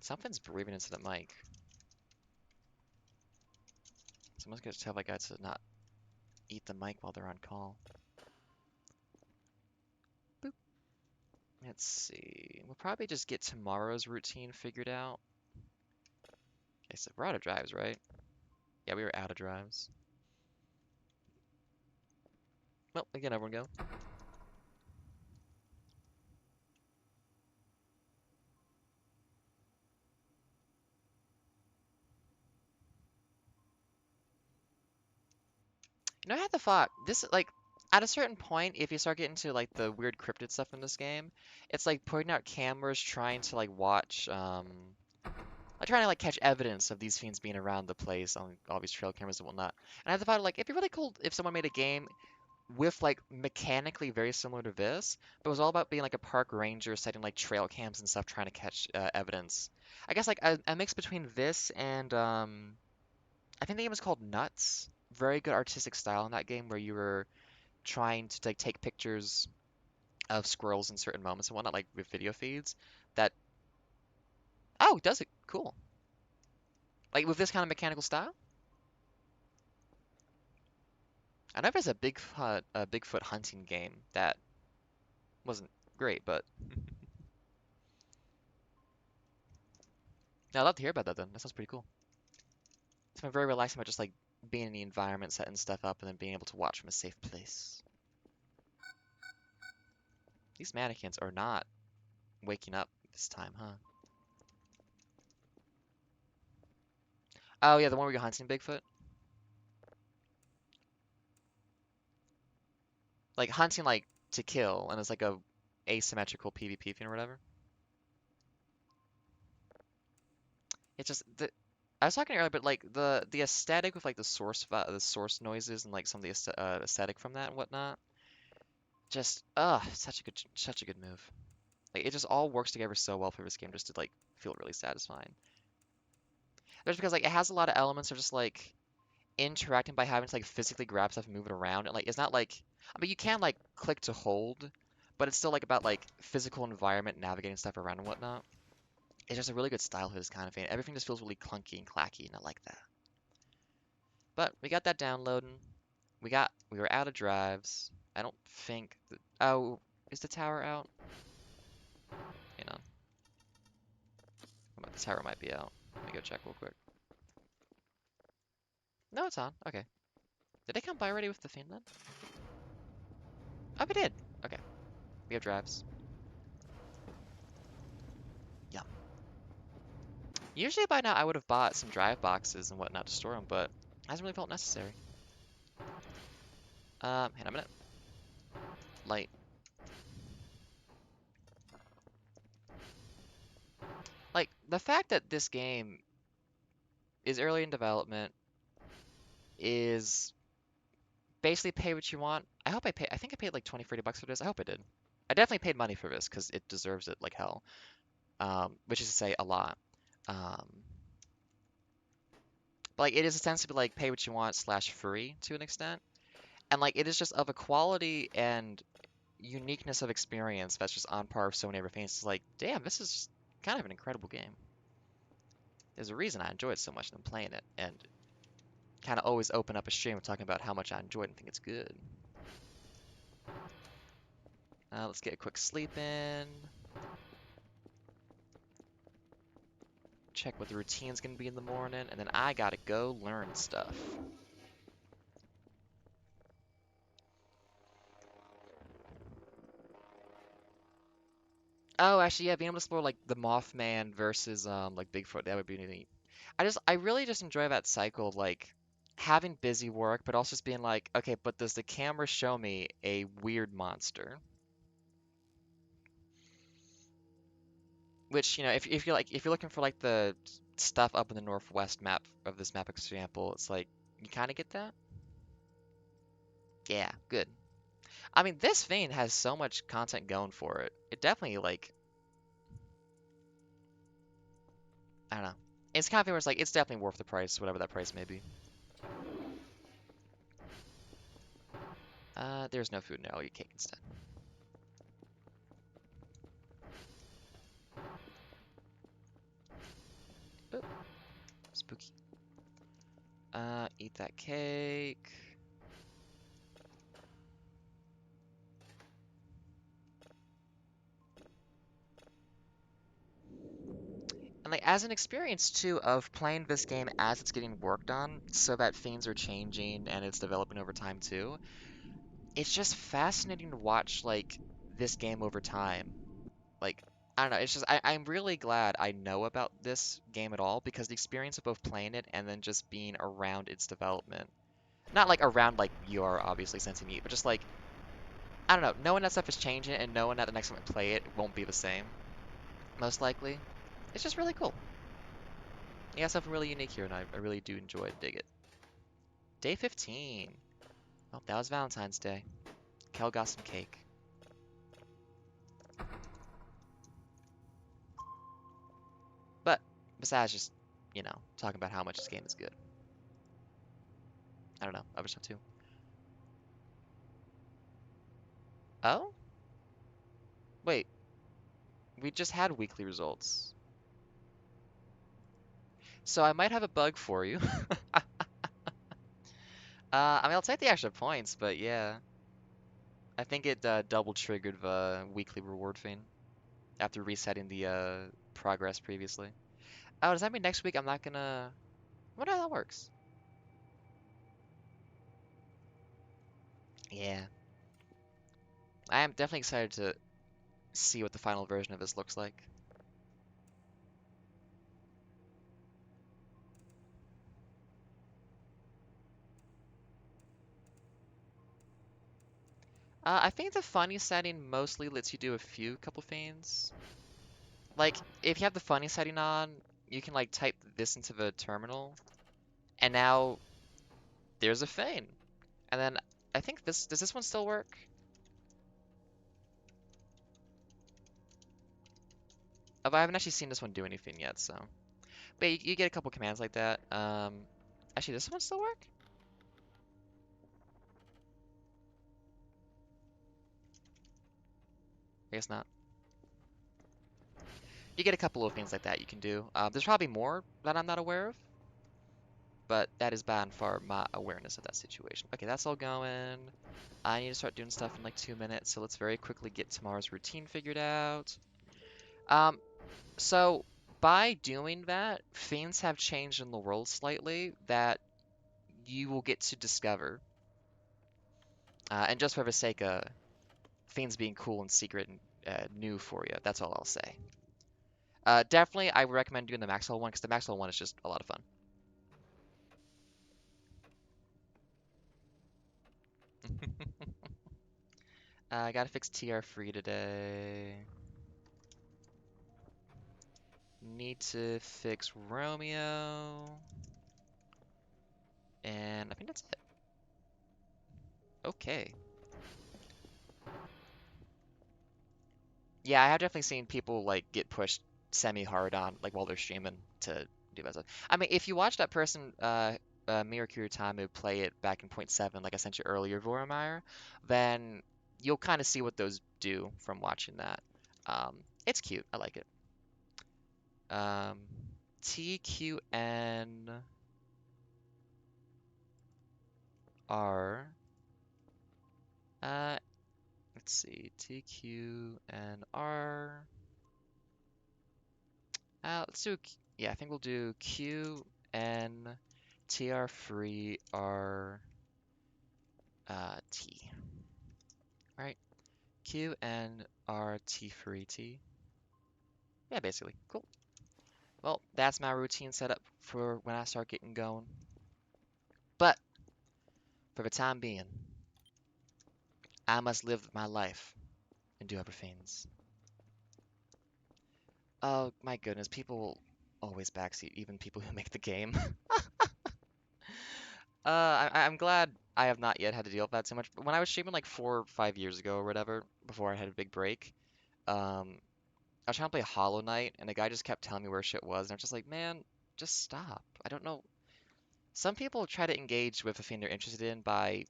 Speaker 2: Something's breathing into the mic. Someone's gonna tell my guys to not eat the mic while they're on call. Boop. Let's see. We'll probably just get tomorrow's routine figured out. Okay, so we're out of drives, right? Yeah, we were out of drives. Well, again, everyone go. You know, I had the thought, this, like, at a certain point, if you start getting to, like, the weird cryptid stuff in this game, it's like putting out cameras trying to, like, watch, like, trying to, like, catch evidence of these fiends being around the place on all these trail cameras and whatnot. And I had the thought, like, it'd be really cool if someone made a game with like mechanically very similar to this, but it was all about being like a park ranger setting like trail cams and stuff trying to catch evidence. I guess like a mix between this and I think the game is called Nuts. Very good artistic style in that game where you were trying to like take pictures of squirrels in certain moments and whatnot, like with video feeds. That oh, does it cool. Like with this kind of mechanical style. I know there's a Bigfoot hunting game that wasn't great, but yeah, I'd love to hear about that then. That sounds pretty cool. It's been very relaxing about just like being in the environment, setting stuff up, and then being able to watch from a safe place. These mannequins are not waking up this time, huh? Oh yeah, the one where you're hunting Bigfoot? Like hunting like to kill, and it's like a asymmetrical PvP thing or whatever. It's just the I was talking earlier, but like the aesthetic with like the source noises and like some of the aesthetic from that and whatnot. Just such a good move. Like it just all works together so well for this game just to like feel really satisfying. Just because like it has a lot of elements of just like interacting by having to like physically grab stuff and move it around. And like it's not like I mean you can like click to hold, but it's still like about like physical environment, navigating stuff around and whatnot. It's just a really good style for this kind of thing. Everything just feels really clunky and clacky, and I like that. But we got that downloading. We were out of drives. I don't think oh, is the tower out? You know, the tower might be out. Let me go check real quick. No, it's on. Okay. Did they come by already with the Fiend then? Oh, we did. Okay. We have drives. Yeah. Usually by now I would have bought some drive boxes and whatnot to store them, but it hasn't really felt necessary. Hang on a minute. Light. Like, the fact that this game is early in development is basically pay what you want. I think I paid like 20, 30 bucks for this. I hope I did. I definitely paid money for this because it deserves it like hell. Which is to say a lot. Um, but like it is ostensibly like pay what you want slash free to an extent. And like it is just of a quality and uniqueness of experience that's just on par with so many other things. It's like, damn, this is kind of an incredible game. There's a reason I enjoy it so much and I'm playing it, and kind of always open up a stream talking about how much I enjoy it and think it's good. Let's get a quick sleep in. Check what the routine's gonna be in the morning, and then I gotta go learn stuff. Oh, actually, yeah, being able to explore like the Mothman versus like Bigfoot, that would be neat. I really just enjoy that cycle of like having busy work, but also just being like, okay, but does the camera show me a weird monster? Which, if you're like if you're looking for like the stuff up in the northwest map of this map example, it's like you kind of get that. Yeah, good. I mean, this vein has so much content going for it. It definitely like I don't know. It's kind of thing where it's like it's definitely worth the price, whatever that price may be. There's no food now. I'll eat cake instead. Oop, spooky. Eat that cake. And like as an experience too of playing this game as it's getting worked on, so that things are changing and it's developing over time too. It's just fascinating to watch like this game over time. Like I don't know, it's just I'm really glad I know about this game at all because the experience of both playing it and then just being around its development. Not like around like you are obviously sensing me, but just like I don't know, knowing that stuff is changing and knowing that the next time I play it won't be the same, most likely. It's just really cool. You got something really unique here, and I really do enjoy and dig it. Day 15. Well, that was Valentine's Day. Kel got some cake. But besides just, talking about how much this game is good. I don't know, other stuff too. Oh? Wait, we just had weekly results. So I might have a bug for you. I mean, I'll take the extra points, but yeah. I think it double triggered the weekly reward thing after resetting the progress previously. Oh, does that mean next week I'm not gonna... I wonder how that works. Yeah. I am definitely excited to see what the final version of this looks like. I think the funny setting mostly lets you do a couple feigns. Like, if you have the funny setting on, you can like type this into the terminal, and now there's a feign. And then I think does this one still work? I haven't actually seen this one do anything yet, so. But you get a couple commands like that. Actually, does this one still work? I guess not. You get a couple of things like that you can do. There's probably more that I'm not aware of, but that is by and far my awareness of that situation. Okay, that's all going. I need to start doing stuff in like 2 minutes, so let's very quickly get tomorrow's routine figured out. Um, so by doing that, things have changed in the world slightly that you will get to discover. And just for the sake of things being cool and secret and new for you, that's all I'll say. Definitely, I would recommend doing the Maxwell one because the Maxwell one is just a lot of fun. I gotta fix TR free today. Need to fix Romeo. And I think that's it. Okay. Yeah, I have definitely seen people like get pushed semi-hard on like while they're streaming to do that stuff. I mean, if you watch that person, Mirakuru Tamu play it back in point .7, like I sent you earlier, Voromir, then you'll kind of see what those do from watching that. Um, it's cute. I like it. Um, TQNR. Uh, let's see. TQNR. Let's do, yeah, I think we'll do QN TR free R T. Right? QN R T free T. Yeah, basically. Cool. Well, that's my routine set up for when I start getting going. But for the time being, I must live my life and do other things. Oh my goodness, people always backseat, even people who make the game. I'm glad I have not yet had to deal with that so much. But when I was streaming like 4 or 5 years ago or whatever, before I had a big break, um, I was trying to play Hollow Knight, and the guy just kept telling me where shit was, and I was just like, man, just stop. I don't know. Some people try to engage with a thing they're interested in by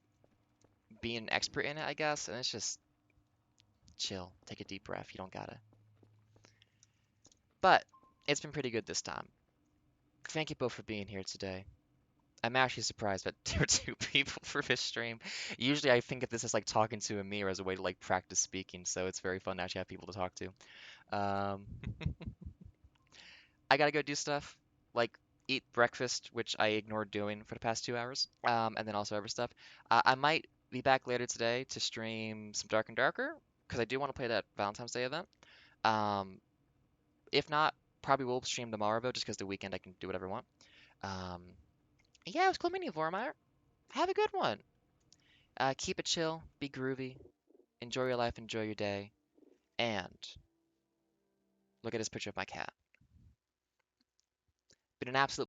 Speaker 2: being an expert in it, I guess, and it's just chill. Take a deep breath. You don't gotta. But it's been pretty good this time. Thank you both for being here today. I'm actually surprised that there were two people for this stream. Usually I think of this as like talking to a mirror as a way to like practice speaking, so it's very fun to actually have people to talk to. Um, I gotta go do stuff like eat breakfast, which I ignored doing for the past 2 hours, and then also other stuff. I might be back later today to stream some Dark and Darker because I do want to play that Valentine's Day event. Um, if not, probably will stream tomorrow though, just because the weekend I can do whatever I want. Um, yeah, it was cool meeting you, Vormir. Have a good one. Keep it chill, be groovy, enjoy your life, enjoy your day, and look at this picture of my cat. Been an absolute